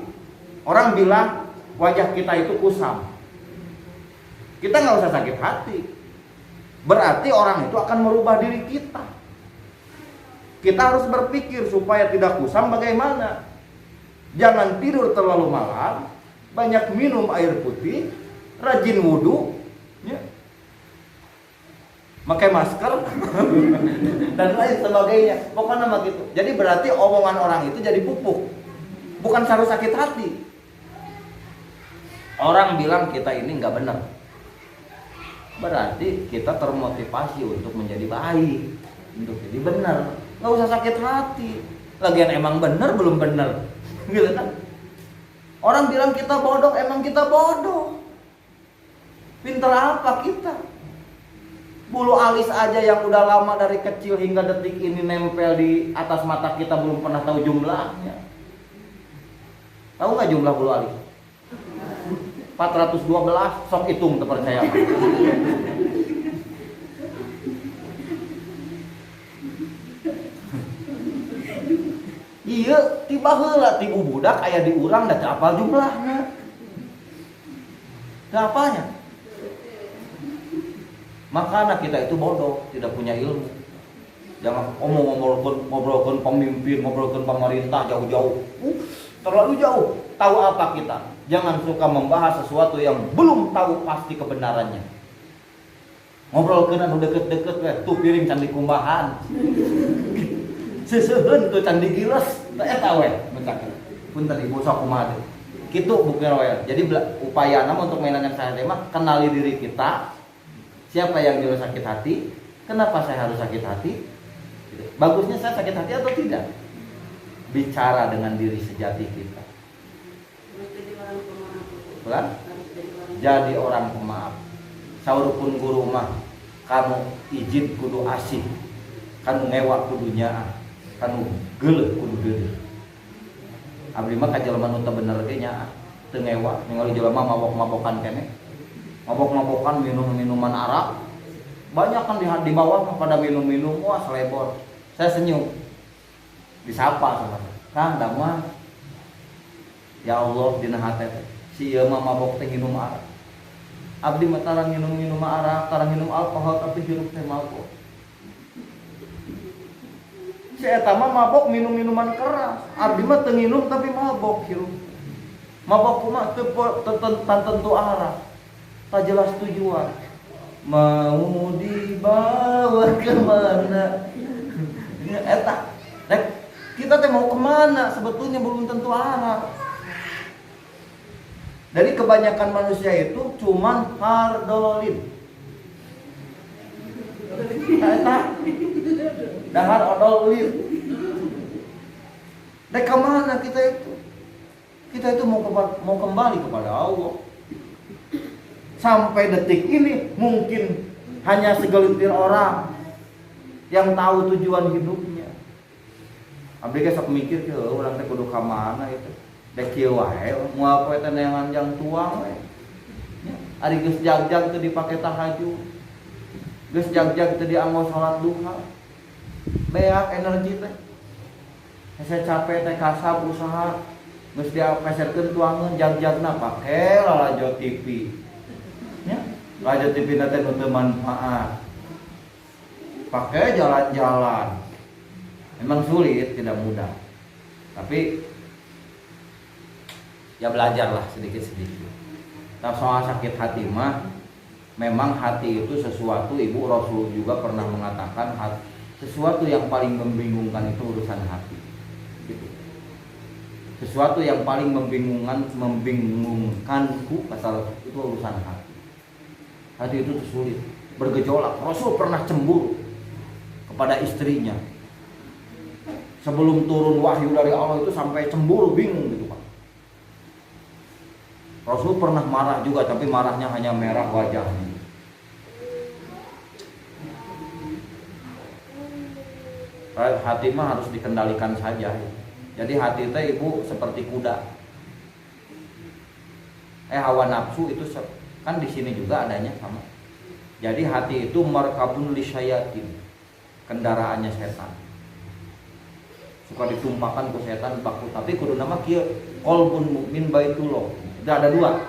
Speaker 1: Orang bilang wajah kita itu kusam. Kita nggak usah sakit hati. Berarti orang itu akan merubah diri kita. Kita harus berpikir supaya tidak kusam bagaimana. Jangan tidur terlalu malam, banyak minum air putih, rajin wudhu, ya. Pakai masker, dan lain sebagainya. Pokoknya begitu. Jadi berarti omongan orang itu jadi pupuk, bukan harus sakit hati. Orang bilang kita ini nggak benar, berarti kita termotivasi untuk menjadi baik, untuk jadi benar. Nggak usah sakit hati. Lagian emang benar belum benar, gitu kan? Orang bilang kita bodoh, emang kita bodoh. Pinter apa kita? Bulu alis aja yang udah lama dari kecil hingga detik ini nempel di atas mata kita belum pernah tahu jumlahnya. Tahu nggak jumlah bulu alis? 412, sok hitung terpercaya. Iya, tiba heula ti budak aya di urang da teu apal jumlahna. Teu apalnya. Makanya kita itu bodoh, tidak punya ilmu. Jangan ngobrolkan pemimpin, ngobrolkan pemerintah jauh-jauh. Terlalu jauh. Tahu apa kita? Jangan suka membahas sesuatu yang belum tahu pasti kebenarannya. Ngobrolkan anu deket-deket we, tuh piring can dikumbahan. Seseuheun tuh can digiles, teu eta we, mencakeun. Punten Ibu sok kumaha teh. Kitu bukeun we. Jadi upayana untuk mainan saya mah kenali diri kita. Siapa yang nyuruh sakit hati? Kenapa saya harus sakit hati? Bagusnya saya sakit hati atau tidak? Bicara dengan diri sejati kita. Pelan? Jadi orang pemaaf. Saurupun guru mah, kamu izin kudu asih, kamu ngewak kudu nyaah, kamu geuleuh kudu deuleuh. Abdi mah ka jelema nu teu bener ge nyaah, teu ngewak, ningali jelema mabok-mabokan keneh. Mabok-mabokan minum-minuman arak. Banyak kan di bawah pada minum-minum, wah selebor. Saya senyum. Disapa sama saya. Kang damang. Ya Allah dina hate teh. Si ieu mah mabok teh minum arak. Abdi mah tarang minum arak, tarang minum alkohol tapi hirup teh mabok. Si eta mah mabok minum-minuman keras. Abdi mah teu nginum tapi mabok hirup. Mabok mah teu tentu arah. Tak jelas tujuan. Mau dibawa kemana? Eta, kita teh mau kemana? Sebetulnya belum tentu arah. Dari kebanyakan manusia itu cuman hardolin. Eta, dahar odolin. Dari kemana kita itu? Kita itu mau kembali kepada Allah. Sampai detik ini mungkin hanya segelintir orang yang tahu tujuan hidupnya. Abdi ge sok mikir ke urang teh kudu ka mana itu. Dek kieu wae moal poe teh neangan tuang we. Ari geus jag-jag teu dipake tahajud. Geus jag-jag teu dianggo salat duha. Beak energi teh. Saya capek teh kasab usaha geus diapeserkeun tuangeun jag-jagna pake lalajo TV. Ya, raja TV nanti untuk manfaat. Pakai jalan-jalan. Memang sulit, tidak mudah. Tapi ya belajarlah sedikit-sedikit. Nah, soal sakit hati mah, memang hati itu sesuatu. Ibu Rasul juga pernah mengatakan sesuatu yang paling membingungkan itu urusan hati. Gitu. Sesuatu yang paling membingungkanku pasal itu urusan hati. Hati itu sulit, bergejolak. Rasul pernah cemburu kepada istrinya. Sebelum turun wahyu dari Allah itu sampai cemburu, bingung gitu Pak. Rasul pernah marah juga, tapi marahnya hanya merah wajahnya. Hati mah harus dikendalikan saja. Jadi hati teh ibu seperti kuda. Hawa nafsu itu kan di sini juga adanya sama. Jadi hati itu markabun lisyayatin, kendaraannya setan. suka ditumpahkan ke setan baku. Tapi kudu nama kieu qalbun mukmin baitullah. Ada dua.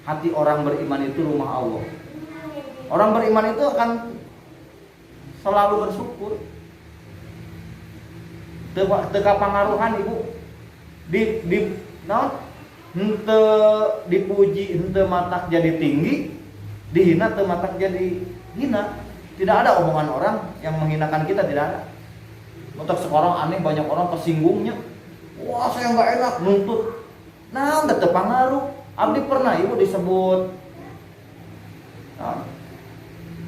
Speaker 1: Hati orang beriman itu rumah Allah. Orang beriman itu akan selalu bersyukur. Teu pangaruhan ibu di naon henteu dipuji henteu matak jadi tinggi, dihina teu matak jadi hina. Tidak ada omongan orang yang menghinakan kita, tidak ada. Untuk sekarang aneh banyak orang tersinggungnya. Wah, saya nggak enak nuntut. Nah, udah terpengaruh. Abdi pernah ibu disebut. Nah,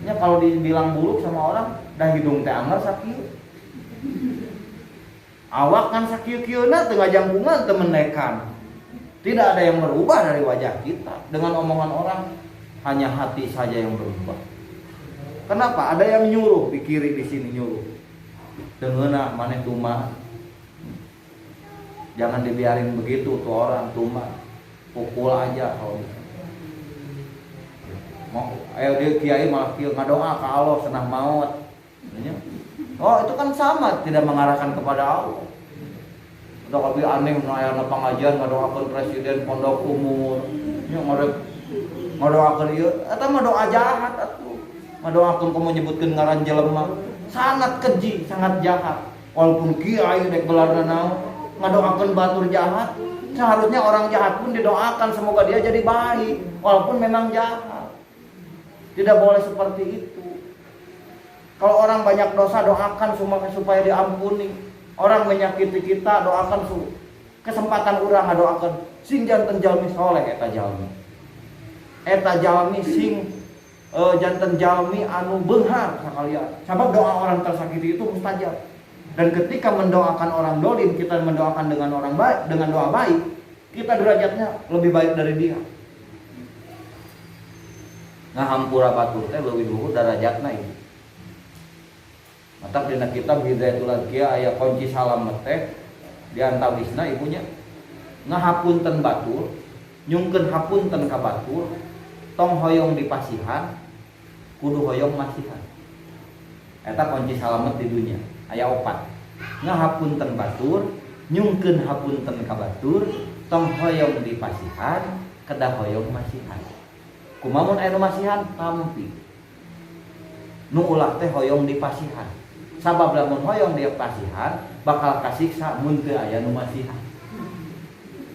Speaker 1: ya kalau dibilang buruk sama orang, dah hidung teh anger sakieu. Awak kan sakieu-kieuna teu ngajangkungan teu menekan. Tidak ada yang berubah dari wajah kita dengan omongan orang, hanya hati saja yang berubah. Kenapa? Ada yang nyuruh di kiri di sini nyuruh. Dengeuna maneh tuma. Jangan dibiarin begitu tuh orang tuma. Pukul aja kalau bisa. Mau ayo dia kiai malah kieu ngadoa ka Allah senah maut. Oh, itu kan sama, tidak mengarahkan kepada Allah. Udah lebih aneh aya pengajian ngadoakeun presiden pondok umur. Nya ngadoakeun ieu eta mah doa jahat atuh. Ngadoakeun komo nyebutkeun ngaran jelema. Sangat keji, sangat jahat. Walaupun kiai dek gelarna naon, ngadoakeun batur jahat. Seharusnya orang jahat pun didoakan semoga dia jadi baik, walaupun memang jahat. Tidak boleh seperti itu. Kalau orang banyak dosa doakan supaya diampuni. Orang menyakiti kita doakan kesempatan urang ngadoakeun sing janten jalmi soleh eta jalmi. Eta jalmi sing janten jalmi anu beunghar sakalian. Sabab doa orang tersakiti itu mustajab. Dan ketika mendoakan orang dolim, kita mendoakan dengan orang baik, dengan doa baik, kita derajatnya lebih baik dari dia. Ngahampura batur teh leuwih luhur derajatna ieu. Matak dina kitab Hidayatul Adqiya aya kunci salamet teh diantawisna ibunya ngahapunten batur, nyungkeun hapunten ka batur, tong hoyong dipasihan, kudu hoyong masihan. Eta kunci salamet di dunia. Aya 4. Ngahapunten batur, nyungkeun hapunten ka batur, tong hoyong dipasihan, kedah hoyong masihan. Kumamun aya nu masihan tampi. Nu ulah teh hoyong dipasihan. Sabab lamun hoyong dipasihan bakal kasiksa mun teu aya nu masihan.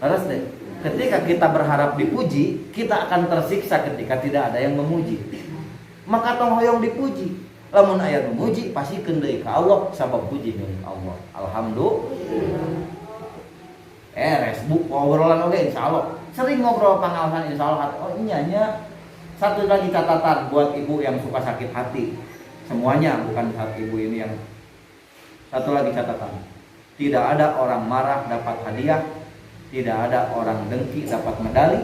Speaker 1: Terus deh, ketika kita berharap dipuji, kita akan tersiksa ketika tidak ada yang memuji. Maka tong hoyong dipuji. Lamun aya nu muji pasikeun deui ka Allah sabab puji milik Allah. Alhamdulillah. Bu obrolan oge insyaallah. Sering ngobrol pangalaman insyaallah. Oh iya nya. Satu lagi catatan buat ibu yang suka sakit hati. Semuanya bukan saat ibu ini yang. Satu lagi catatan. Tidak ada orang marah dapat hadiah, tidak ada orang dengki dapat medali,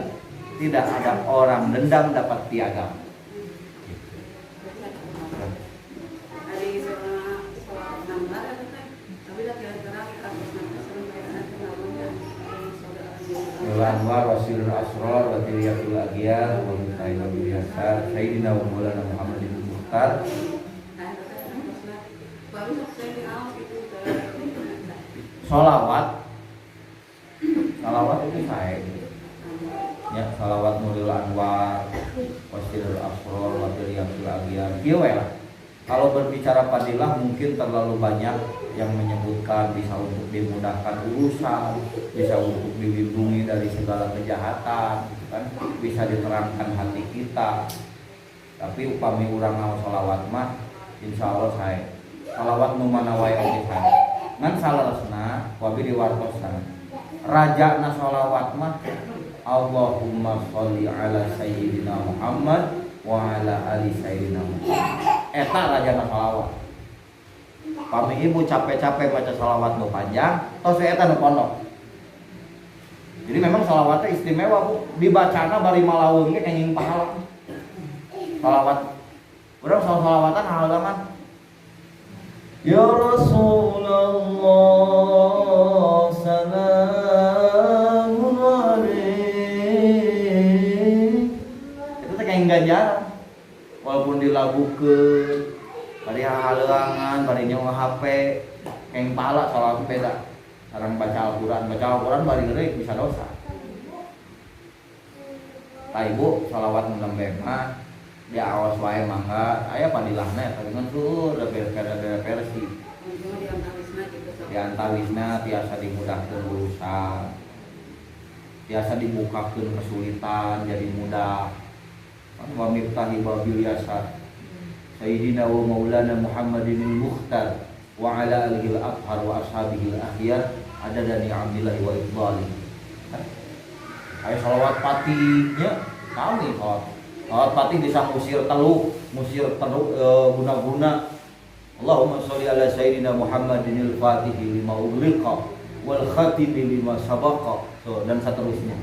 Speaker 1: tidak ada orang dendam dapat piagam. Anwar wasilul asrar wa tiliyatul aghyar wa mutaina biasa sayyidina wa maulana Muhammadin Muhtar. Salawat itu saya ya, salawat Nuril Anwar wasilul asrar wa tiliyatul aghyar. Kieu we lah. Kalau berbicara fadilah mungkin terlalu banyak yang menyebutkan bisa untuk dimudahkan urusan, bisa untuk dilindungi dari segala kejahatan, kan? Bisa diterangkan hati kita. Tapi upami urang mau sholawat mah, insya Allah saya sholawat nu mana wae oge saya. Ngan salaresna wabi diwartosan. Raja na sholawat mah Allahumma sholli ala sayyidina Muhammad wa ala ali sayyidina Muhammad. Eta raja na sholawat. Pami ibu capek-capek baca sholawat nu panjang, tos eta nu pondok. Jadi memang sholawatnya istimewa bu. Dibacana bari malaweung ge kenging pahala. Sholawat. Urang sholawatan hal zaman. Ya Rasulullah salamun alaik. Itu teh kenging ganjaran. Walaupun dilagukeun bari haleuangan, bari nyawa HP, keng pahala salat beda.
Speaker 4: Sareng baca Al-Quran bari ngeureuk bisa dosa. Tah ibu shalawat nu nembe mah dia awas wae mangga aya padilahna eta dengan suur versi diantawisna tiasa dimudahkeun urusan, tiasa dibukakeun kesulitan jadi mudah. Wa miftahi babil yasar Sayyidina wa Maulana Muhammadinil Mukhtar wa ala alihi al-athhar wa ashabihi al-akhyar adada ni'amillahi wa idhali. Ayo sholawat patinya kami sholawat patih bisa musir teluk guna-guna. Allahumma sholli ala sayyidina Muhammadinil fatihi lima ughliqa wal khatimi lima sabaqa. So, dan seterusnya.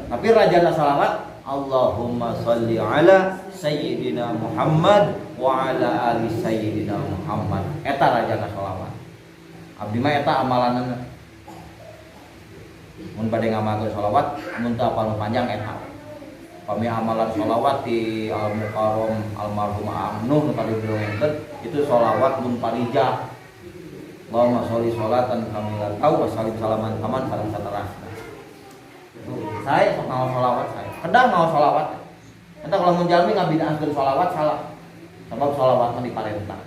Speaker 4: Tapi rajana salawat Allahumma sholli ala sayyidina Muhammad wa ala ali sayyidina Muhammad. Eta rajana salawat. Abdi mah eta amalanna. Mun bade ngamalkeun sholawat mun teu apal panjang eta. Kami amalan sholawat di Al-Mukarram almarhum Amnuh nu tadi dongengkeun itu sholawat munfarijah. Allahumma sholli sholatan kamilan wa salim salaman kaman sareng saterasna. Saya sok mau sholawat saya. Kedah mau sholawat. Entah kalau mun jalmi ngabidaakeun sholawat salah. Sebab sholawat mah diparentah.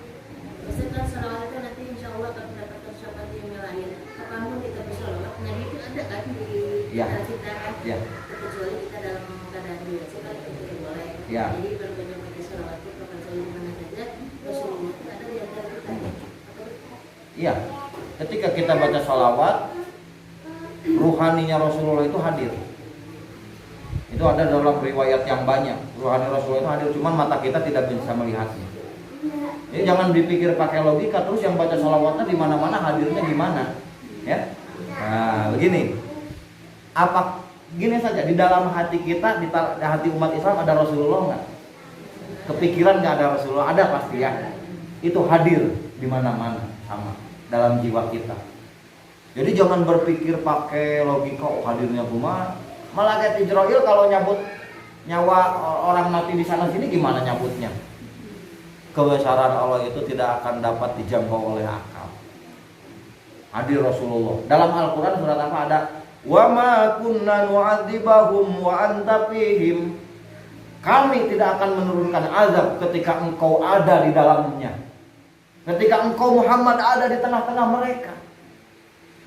Speaker 3: Biasanya sholawat itu nanti insya Allah akan mendapatkan syafaat di yaumil akhir. Kapanpun kita bersolawat, nah itu ada kan di cara kita kan.
Speaker 4: Ya.
Speaker 3: Kecuali kita dalam keadaan biasa kan itu tidak boleh.
Speaker 4: Ya.
Speaker 3: Jadi berbanyak baca sholawat itu kapan saja di mana saja Rasulullah itu ada di antara kita.
Speaker 4: Iya. Ketika kita baca sholawat, ruhaninya Rasulullah itu hadir. Itu ada dalam riwayat yang banyak. Ruhani Rasulullah itu hadir, cuman mata kita tidak bisa melihatnya. Jadi jangan dipikir pakai logika terus yang baca sholawatnya di mana-mana hadirnya di mana, ya? Nah, begini. Apa gini saja di dalam hati kita, di hati umat Islam ada Rasulullah nggak? Kepikiran nggak ada Rasulullah? Ada pasti ya. Itu hadir di mana-mana sama dalam jiwa kita. Jadi jangan berpikir pakai logika hadirnya kumaha. Malaikat Israil kalau nyabut nyawa orang mati di sana sini gimana nyabutnya? Kebesaran Allah itu tidak akan dapat dijangkau oleh akal. Hadir Rasulullah. Dalam Al-Quran surat apa ada? Wa ma kunna nu'adzibahum wa anta fihim. Kami tidak akan menurunkan azab ketika engkau ada di dalamnya. Ketika engkau Muhammad ada di tengah-tengah mereka.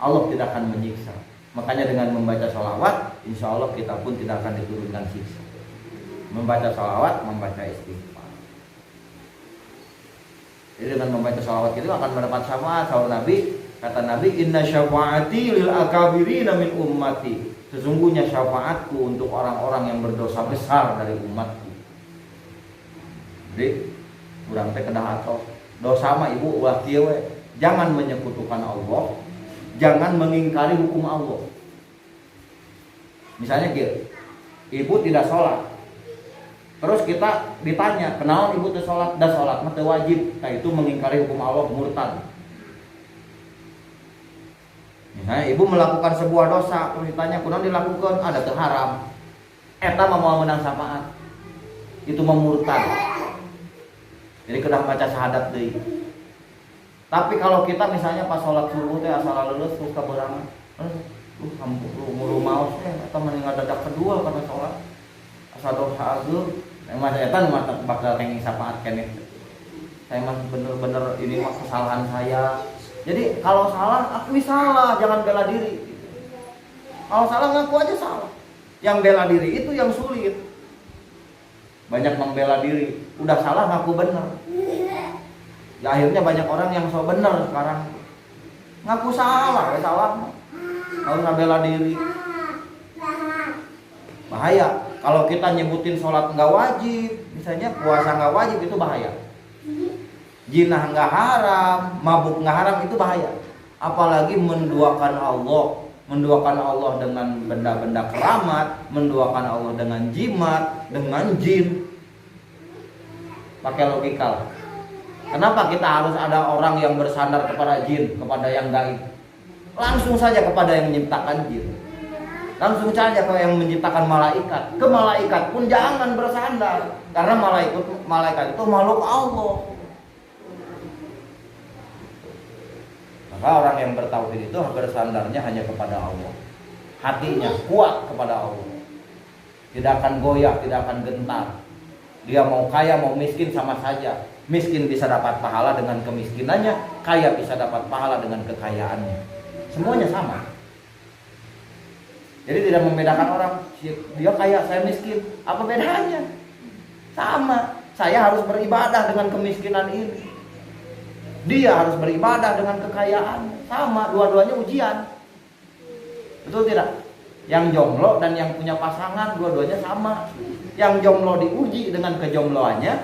Speaker 4: Allah tidak akan menyiksa. Makanya dengan membaca sholawat, insya Allah kita pun tidak akan diturunkan siksa. Membaca sholawat, membaca istighfar. Jadi dengan membaca sholawat itu akan mendapat syafaat. Sahur Nabi, kata Nabi, inna syafaati lil akabirina min ummati. Sesungguhnya syafaatku untuk orang-orang yang berdosa besar dari umatku. Jadi, urang teh kedah atos. Dosa mah ibu ulah kieu we. Jangan menyekutukan Allah, jangan mengingkari hukum Allah. Misalnya kieu, ibu tidak sholat. Terus kita ditanya, kenapa ibu teu sholat? Da sholat mah teu wajib. Nah itu mengingkari hukum Allah, murtad. Misalnya ibu melakukan sebuah dosa, terus ditanya, kunaon dilakukan? Ada teu haram. Eta mah mau menang syafaat. Itu murtad. Jadi kedah baca syahadat deui. Tapi kalau kita misalnya pas sholat subuh teh asal lulus terus kaberangan, lu maos teh atau mending dadak kedua karena sholat asal dosa ageung. Emang saya kan bakal tenging syafaat keneh. Saya mah bener-bener ini mah kesalahan saya. Jadi kalau salah akui salah, jangan bela diri. Kalau salah ngaku aja salah. Yang bela diri itu yang sulit. Banyak membela diri, udah salah ngaku bener. Ya akhirnya banyak orang yang so bener sekarang. Ngaku salah, salah. Nggak usah bela diri. Bahaya. Kalau kita nyebutin sholat nggak wajib, misalnya puasa nggak wajib, itu bahaya. Jinah nggak haram, mabuk nggak haram, itu bahaya. Apalagi menduakan Allah dengan benda-benda keramat, menduakan Allah dengan jimat, dengan jin. Pakai logika lah. Kenapa kita harus ada orang yang bersandar kepada jin, kepada yang gaib? Langsung saja kepada yang menciptakan jin. Langsung saja ke yang menciptakan malaikat. Ke malaikat pun jangan bersandar, karena malaikat itu makhluk Allah. Maka orang yang bertauhid itu bersandarnya hanya kepada Allah. Hatinya kuat kepada Allah. Tidak akan goyah, tidak akan gentar. Dia mau kaya mau miskin sama saja. Miskin bisa dapat pahala dengan kemiskinannya, kaya bisa dapat pahala dengan kekayaannya. Semuanya sama. Jadi tidak membedakan orang, dia kaya, saya miskin. Apa bedanya? Sama. Saya harus beribadah dengan kemiskinan ini. Dia harus beribadah dengan kekayaan. Sama, dua-duanya ujian. Betul tidak? Yang jomblo dan yang punya pasangan dua-duanya sama. Yang jomblo diuji dengan kejombloannya,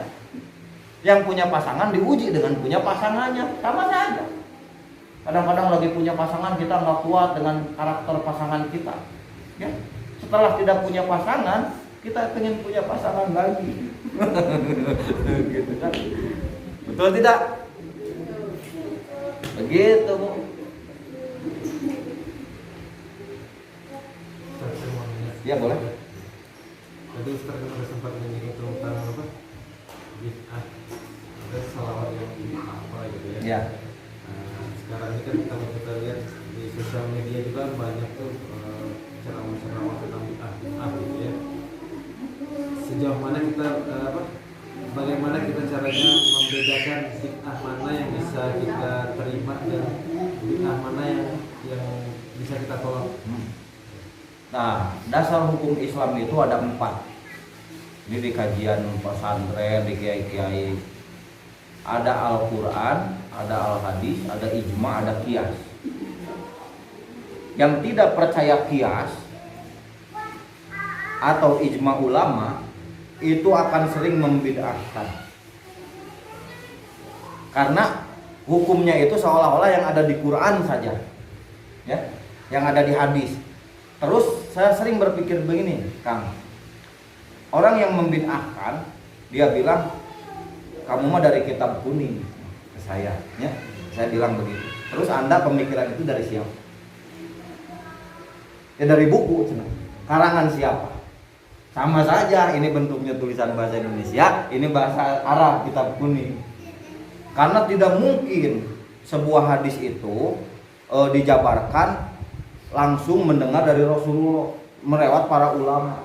Speaker 4: yang punya pasangan diuji dengan punya pasangannya. Sama saja. Kadang-kadang lagi punya pasangan kita nggak kuat dengan karakter pasangan kita. Ya, setelah tidak punya pasangan, kita ingin punya pasangan lagi. Gitu kan? Betul tidak? Begitu, Bu. Ya boleh.
Speaker 5: Tadi Ustaz kan ada sempat menyinggung tentang apa? Bid'ah. Ada salawat yang bid'ah apa gitu ya.
Speaker 4: Ya.
Speaker 5: Sekarang ini kan kalau kita lihat di sosial media juga banyak tuh ceramah-ceramah tentang bid'ah gitu ya. Sejauh mana kita bagaimana kita caranya membedakan bid'ah mana yang bisa kita terima dan bid'ah mana yang bisa kita tolak?
Speaker 4: Nah, dasar hukum Islam itu ada 4. Ini di kajian pesantren, di kiai-kiai. Ada Al-Quran, ada Al-Hadis, ada Ijma, ada Qiyas. Yang tidak percaya Qiyas atau Ijma ulama itu akan sering membid'ahkan. Karena hukumnya itu seolah-olah yang ada di Quran saja, ya, yang ada di hadis. Terus saya sering berpikir begini, Kang. Orang yang membid'ahkan, dia bilang kamu mah dari kitab kuning ke saya, ya. Saya bilang begitu. Terus Anda pemikiran itu dari siapa? Ya dari buku, karangan siapa? Sama saja, ini bentuknya tulisan bahasa Indonesia, ini bahasa Arab, kitab kuning. Karena tidak mungkin sebuah hadis itu dijabarkan langsung mendengar dari Rasulullah melewat para ulama.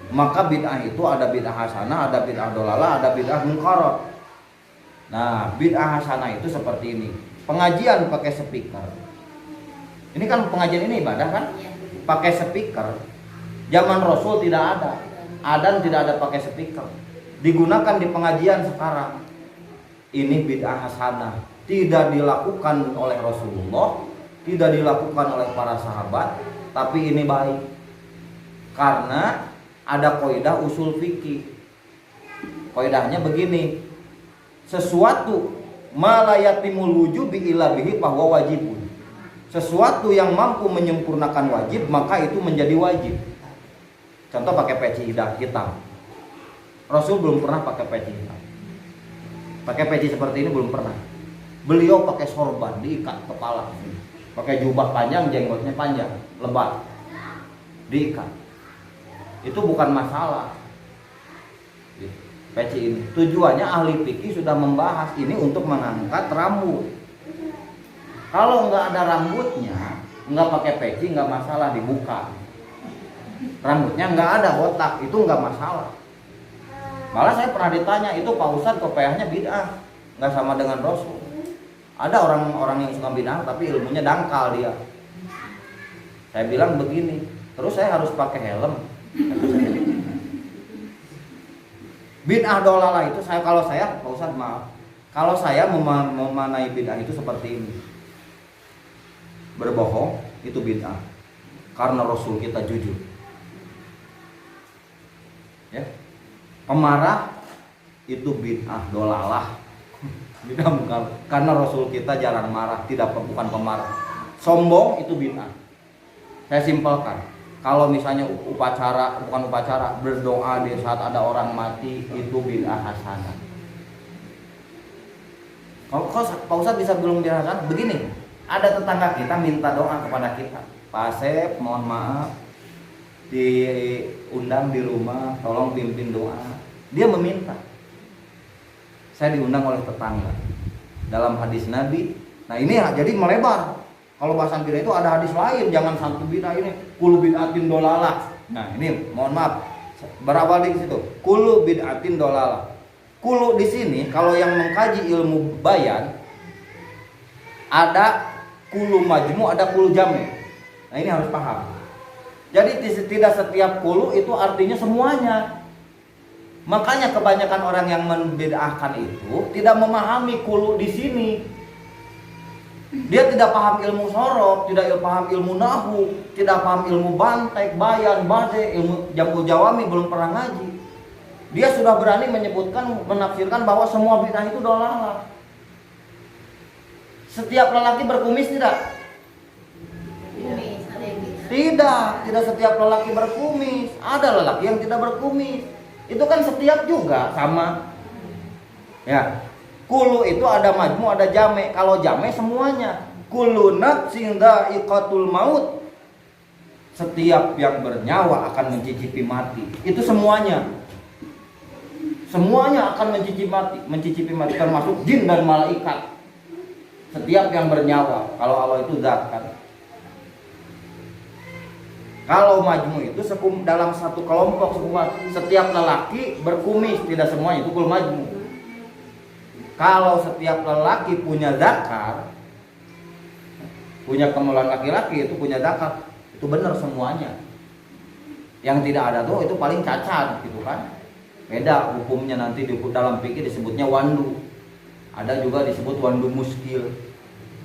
Speaker 4: Maka bid'ah itu ada bid'ah hasanah, ada bid'ah dolalah, ada bid'ah munkarat. Nah, bid'ah hasanah itu seperti ini. Pengajian pakai speaker. Ini kan pengajian ini ibadah kan? Pakai speaker. Zaman Rasul tidak ada. Adzan tidak ada pakai speaker. Digunakan di pengajian sekarang. Ini bid'ah hasanah. Tidak dilakukan oleh Rasulullah, tidak dilakukan oleh para sahabat, tapi ini baik. Karena ada kaidah usul fikih. Kaidahnya begini. Sesuatu malayatimul wujubi illa bihi bahwa wajibun. Sesuatu yang mampu menyempurnakan wajib, maka itu menjadi wajib. Contoh pakai peci hitam. Rasul belum pernah pakai peci hitam. Pakai peci seperti ini belum pernah. Beliau pakai sorban, diikat kepala. Pakai jubah panjang, jenggotnya panjang, lebat, diikat. Itu bukan masalah. Peci ini tujuannya ahli fikih sudah membahas ini untuk mengangkat rambut. Kalau nggak ada rambutnya, nggak pakai peci nggak masalah, dibuka. Rambutnya nggak ada otak, itu nggak masalah. Malah saya pernah ditanya, itu Pak Ustadz kopiahnya bid'ah, nggak sama dengan Rasul. Ada orang-orang yang suka bid'ah tapi ilmunya dangkal dia. Saya bilang begini, terus saya harus pakai helm. Bid'ah dolalah itu kalau saya Pak Ustadz maaf, kalau saya memanai bid'ah itu seperti ini. Berbohong itu bid'ah karena Rasul kita jujur. Ya. Pemarah itu bid'ah dolalah. Bid'ah bukan karena Rasul kita jarang marah, bukan pemarah. Sombong itu bid'ah. Saya simpelkan. Kalau misalnya bukan upacara, berdoa di saat ada orang mati itu bid'ah hasanah. Kalau Pak Ustadz bisa belum bid'ah hasanah, begini. Ada tetangga kita minta doa kepada kita. Pak Asep, mohon maaf, diundang di rumah, tolong pimpin doa. Dia meminta. Saya diundang oleh tetangga. Dalam hadis Nabi, Nah ini jadi melebar. Kalau bahasan bidah itu ada hadis lain, jangan satu bidah ini kullu bid'atin dolalah. Nah ini mohon maaf, berawal di situ kullu bid'atin dolalah. Kullu di sini kalau yang mengkaji ilmu bayan ada kullu majmu, ada kullu jami'. Nah ini harus paham. Jadi tidak setiap kullu itu artinya semuanya. Makanya kebanyakan orang yang membid'ahkan itu tidak memahami kullu di sini. Dia tidak paham ilmu sorok, tidak paham ilmu nahu, tidak paham ilmu bantek, bayan, bade, ilmu jamul jawami, belum pernah ngaji. Dia sudah berani menyebutkan, menafsirkan bahwa semua bid'ah itu dolalah. Setiap lelaki berkumis tidak?
Speaker 3: Kumis, ada yang gitu.
Speaker 4: Tidak setiap lelaki berkumis. Ada lelaki yang tidak berkumis. Itu kan setiap juga sama. Ya. Kullu itu ada majmu, ada jame'. Kalau jame' semuanya. Kullu nafsin dha'iqatul maut. Setiap yang bernyawa akan mencicipi mati. Itu semuanya. Semuanya akan mencicipi mati termasuk jin dan malaikat. Setiap yang bernyawa. Kalau Allah itu zat kan. Kalau majmu itu dalam satu kelompok semua. Setiap lelaki berkumis, tidak semuanya itu kullu majmu. Kalau setiap lelaki punya zakar, punya kemaluan laki-laki itu punya zakar, itu benar semuanya. Yang tidak ada tuh itu paling cacat gitu kan. Beda hukumnya nanti di dalam fikih disebutnya wandu. Ada juga disebut wandu muskil.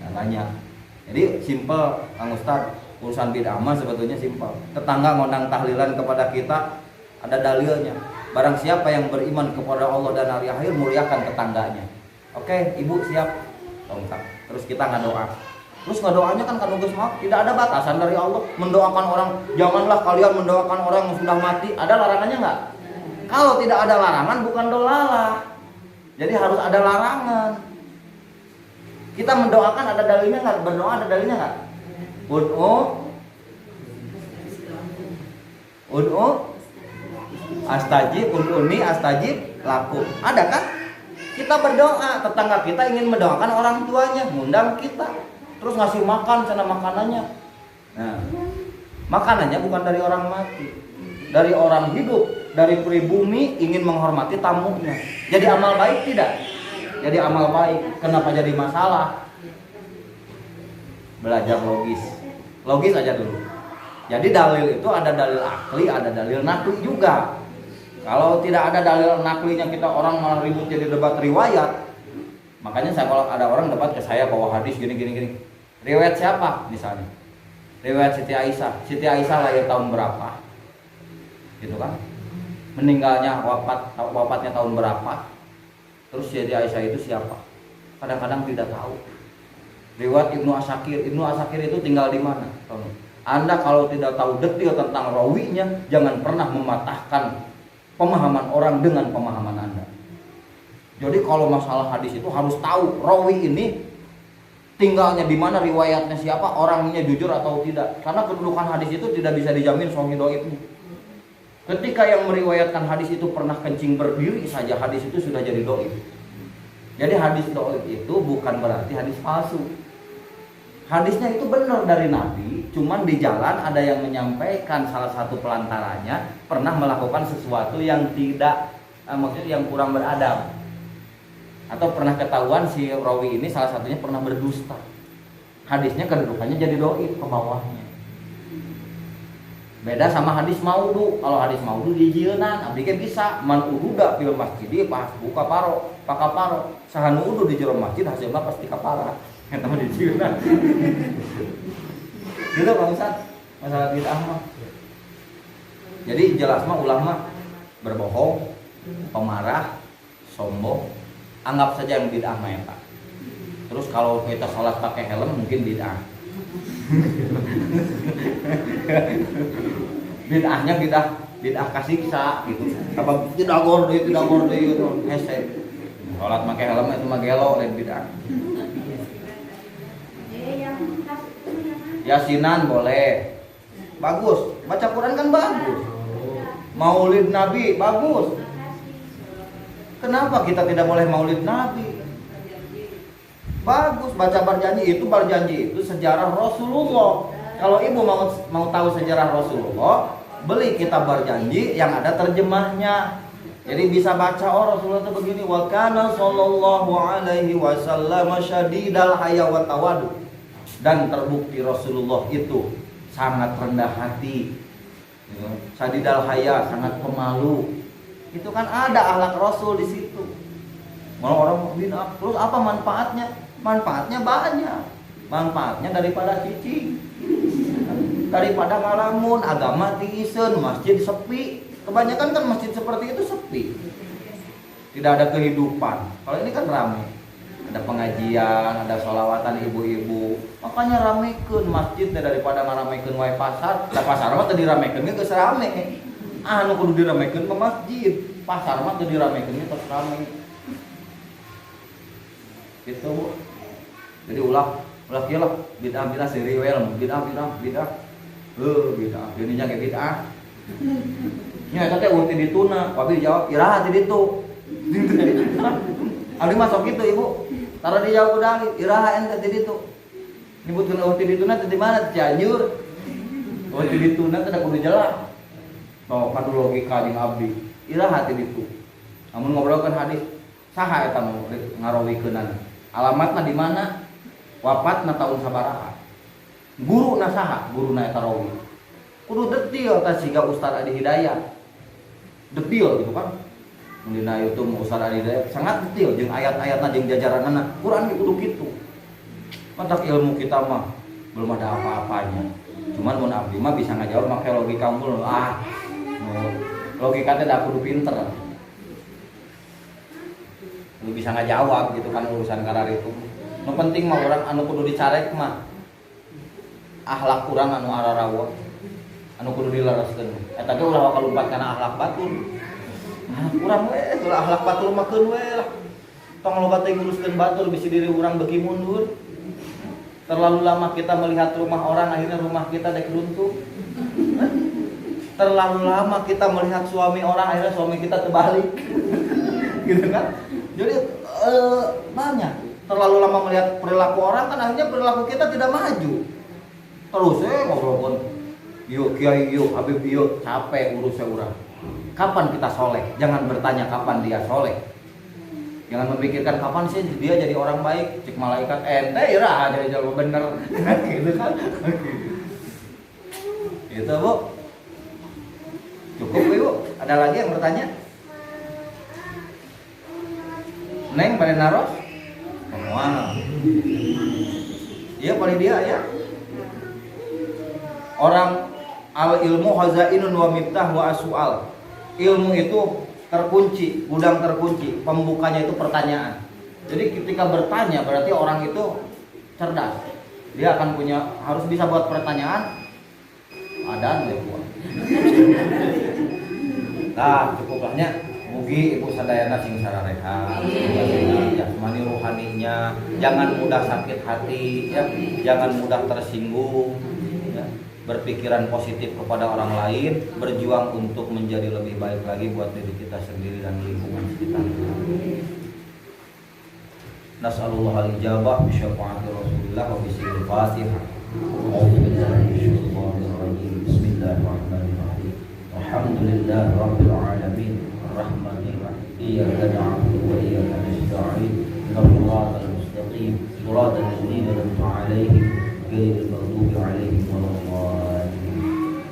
Speaker 4: Katanya. Jadi simpel Kang Ustaz, urusan bid'ah mah sebetulnya simpel. Tetangga ngundang tahlilan kepada kita ada dalilnya. Barang siapa yang beriman kepada Allah dan hari akhir, muliakan tetangganya. Oke, ibu siap. Lengkap. Terus kita ngadoa. Terus ngadoanya kan nugas maaf, tidak ada batasan dari Allah mendoakan orang. Janganlah kalian mendoakan orang yang sudah mati. Ada larangannya enggak? Kalau tidak ada larangan bukan dolalah. Jadi harus ada larangan. Kita mendoakan ada dalilnya enggak? Berdoa ada dalilnya enggak? Ud'u astajib, ud'uni astajib lakum. Ada kan? Kita berdoa, tetangga kita ingin mendoakan orang tuanya, ngundang kita, terus ngasih makan sana makanannya. Nah, makanannya bukan dari orang mati, dari orang hidup, dari pribumi ingin menghormati tamunya. Jadi amal baik tidak? Jadi amal baik. Kenapa jadi masalah? Belajar logis aja dulu. Jadi dalil itu ada dalil akli, ada dalil nakli juga. Kalau tidak ada dalil naklinya kita orang malah ribut jadi debat riwayat. Makanya saya kalau ada orang debat ke saya bawa hadis gini. Riwayat siapa misalnya? Riwayat Siti Aisyah. Siti Aisyah lahir tahun berapa? Gitu kan? Meninggalnya wafatnya tahun berapa? Terus Siti Aisyah itu siapa? Kadang-kadang tidak tahu. Riwayat Ibnu Asakir itu tinggal di mana? Anda kalau tidak tahu detail tentang rawinya, jangan pernah mematahkan pemahaman orang dengan pemahaman Anda. Jadi kalau masalah hadis itu harus tahu rawi ini tinggalnya di mana, riwayatnya siapa, orangnya jujur atau tidak. Karena kedudukan hadis itu tidak bisa dijamin sahih dhaifnya. Ketika yang meriwayatkan hadis itu pernah kencing berdiri saja, hadis itu sudah jadi dhaif. Jadi hadis dhaif itu bukan berarti hadis palsu. Hadisnya itu benar dari Nabi, cuman di jalan ada yang menyampaikan salah satu pelantaranya pernah melakukan sesuatu yang tidak, maksudnya yang kurang beradab, atau pernah ketahuan si rawi ini salah satunya pernah berdusta. Hadisnya kedudukannya jadi dhaif ke bawahnya. Beda sama hadis maudhu. Kalau hadis maudhu di jilnan, abdi ge bisa man ududa fil masjid pas buka paro, pakaparo. Sahanu udu di jero masjid hasilna pasti kapara. Eta mah di jilnan. Gitu Pak Ustaz, masalah bid'ah mah. Jadi jelas mah ulama berbohong, pemarah, sombong, anggap saja yang bid'ah mah eta. Terus kalau kita sholat pakai helm mungkin bid'ah. Bid'ahnya bid'ah kasiksa gitu. Apa tidak gorde gitu. Hese. Sholat pakai helm itu mah gelo lain bid'ah. Yasinan boleh, bagus. Baca Quran kan bagus. Maulid Nabi bagus. Kenapa kita tidak boleh maulid Nabi? Bagus, baca berjanji itu sejarah Rasulullah. Kalau ibu mau tahu sejarah Rasulullah, beli kitab berjanji yang ada terjemahnya. Jadi bisa baca, oh Rasulullah itu begini, wa kana sallallahu alaihi wasallam syadidal haya wa tawadu. Dan terbukti Rasulullah itu sangat rendah hati. Syadidal haya, sangat pemalu. Itu kan ada akhlak Rasul di situ. Malah orang bilang, terus apa manfaatnya? Manfaatnya banyak. Manfaatnya daripada cicing, daripada ngalamun, agama tiisen, masjid sepi. Kebanyakan kan masjid seperti itu sepi, tidak ada kehidupan. Kalau ini kan ramai, ada pengajian, ada sholawatan ibu-ibu. Makanya ramekeun masjid daripada ngaramekeun wae pasar. Da pasar mah teu diramekeun ge geus rame. Anu kudu diramekeun ke masjid. Pasar mah teu diramekeun ge terus rame. Gitu, Bu. Jadi ulah kieu lah bid'ah seri we lah, bid'ah. Bid'ah. Ini nya ge bid'ah. Nya eta teh urti dituna, tapi dijawab iraha teh ditu. Ali masuk gitu Ibu. Tara dijawab udah iraha ente teh ditu. Nyebutkeun urti dituna teh di mana? Cianjur. Urti dituna teh da kudu jelas. Tong kadu logika jeung abdi. Iraha teh ditu. Namun ngobrolkeun hadis, saha eta nu ngarawikeunana? Alamatna di mana? Wafatna tahun sabaraha? Guruna saha? Guruna eta rawi. Kudu detil tah siga Ustaz Adi Hidayat. Detil gitu kan. Dina YouTube Ustaz Adi Hidayat sangat detil jeung ayat-ayatna jeung jajaranna. Quran ge kudu kitu. Mantak ilmu kita mah belum ada apa-apanya. Cuman mun abdi mah bisa ngajawab make logika unggul. Logika teh da kudu pinter. Lu bisa ngajawab gitu kan urusan karar itu. Nu penting mah orang anu kudu dicarek mah akhlak urang anu ararawa. Anu kudu dilereskeun. Eta ge ulah kalumpat kana akhlak batul. Urang we, ulah akhlak batul mah keun we lah. Tong loba teh nguruskeun batul bisi diri urang beuki mundur. Terlalu lama kita melihat rumah orang, akhirnya rumah kita dek runtuh. Terlalu lama kita melihat suami orang, akhirnya suami kita terbalik. Gitu kan? Jadi banyak. Terlalu lama melihat perilaku orang kan akhirnya perilaku kita tidak maju. Terus ngobrol yuk kiai yuk habib yuk, capek urusnya urang. Kapan kita soleh? Jangan bertanya kapan dia soleh. Jangan memikirkan kapan sih dia jadi orang baik. Cik malaikat ente ira jadi jawab bener. Gitu kan? Itu Bu. Cukup Ibu. Ada lagi yang bertanya? Neng pada naros? Wow. Iya paling dia ya. Orang al ilmu hazainun wa miftah wa as'al. Ilmu itu terkunci, gudang terkunci. Pembukanya itu pertanyaan. Jadi ketika bertanya berarti orang itu cerdas. Dia akan harus bisa buat pertanyaan. Adaan deh buat. Nah, cukuplahnya. Mugi ibu sadayana sing sarareha, jasmani rohaninya, jangan mudah sakit hati, ya, jangan mudah tersinggung, ya. Berpikiran positif kepada orang lain, berjuang untuk menjadi lebih baik lagi buat diri kita sendiri dan lingkungan sekitar. Nas'alullah al-ijabah bi syafaati Rasulillah wa bi sirril Fatihah. Bismillahirrahmanirrahim. Alhamdulillah rabbil alamin. Rahmanirrahim. Iyyaka na'budu wa iyyaka nasta'in. Shiratal mustaqim. Shiratal ladzina an'amta 'alaihim ghairil maghdubi 'alaihim waladdallin.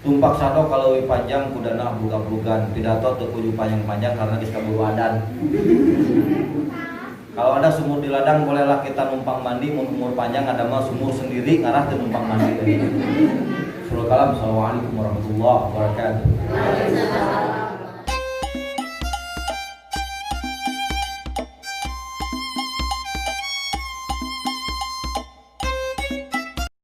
Speaker 4: Tumpak sado kalau panjang kudana buga-bugan, pidato teu kudu panjang-panjang karena geus kaburu adan. Kalau ada sumur di ladang bolehlah kita numpang mandi, mun umur panjang ada mah sumur sendiri ngarah teu numpang mandi. Assalamualaikum warahmatullahi wabarakatuh.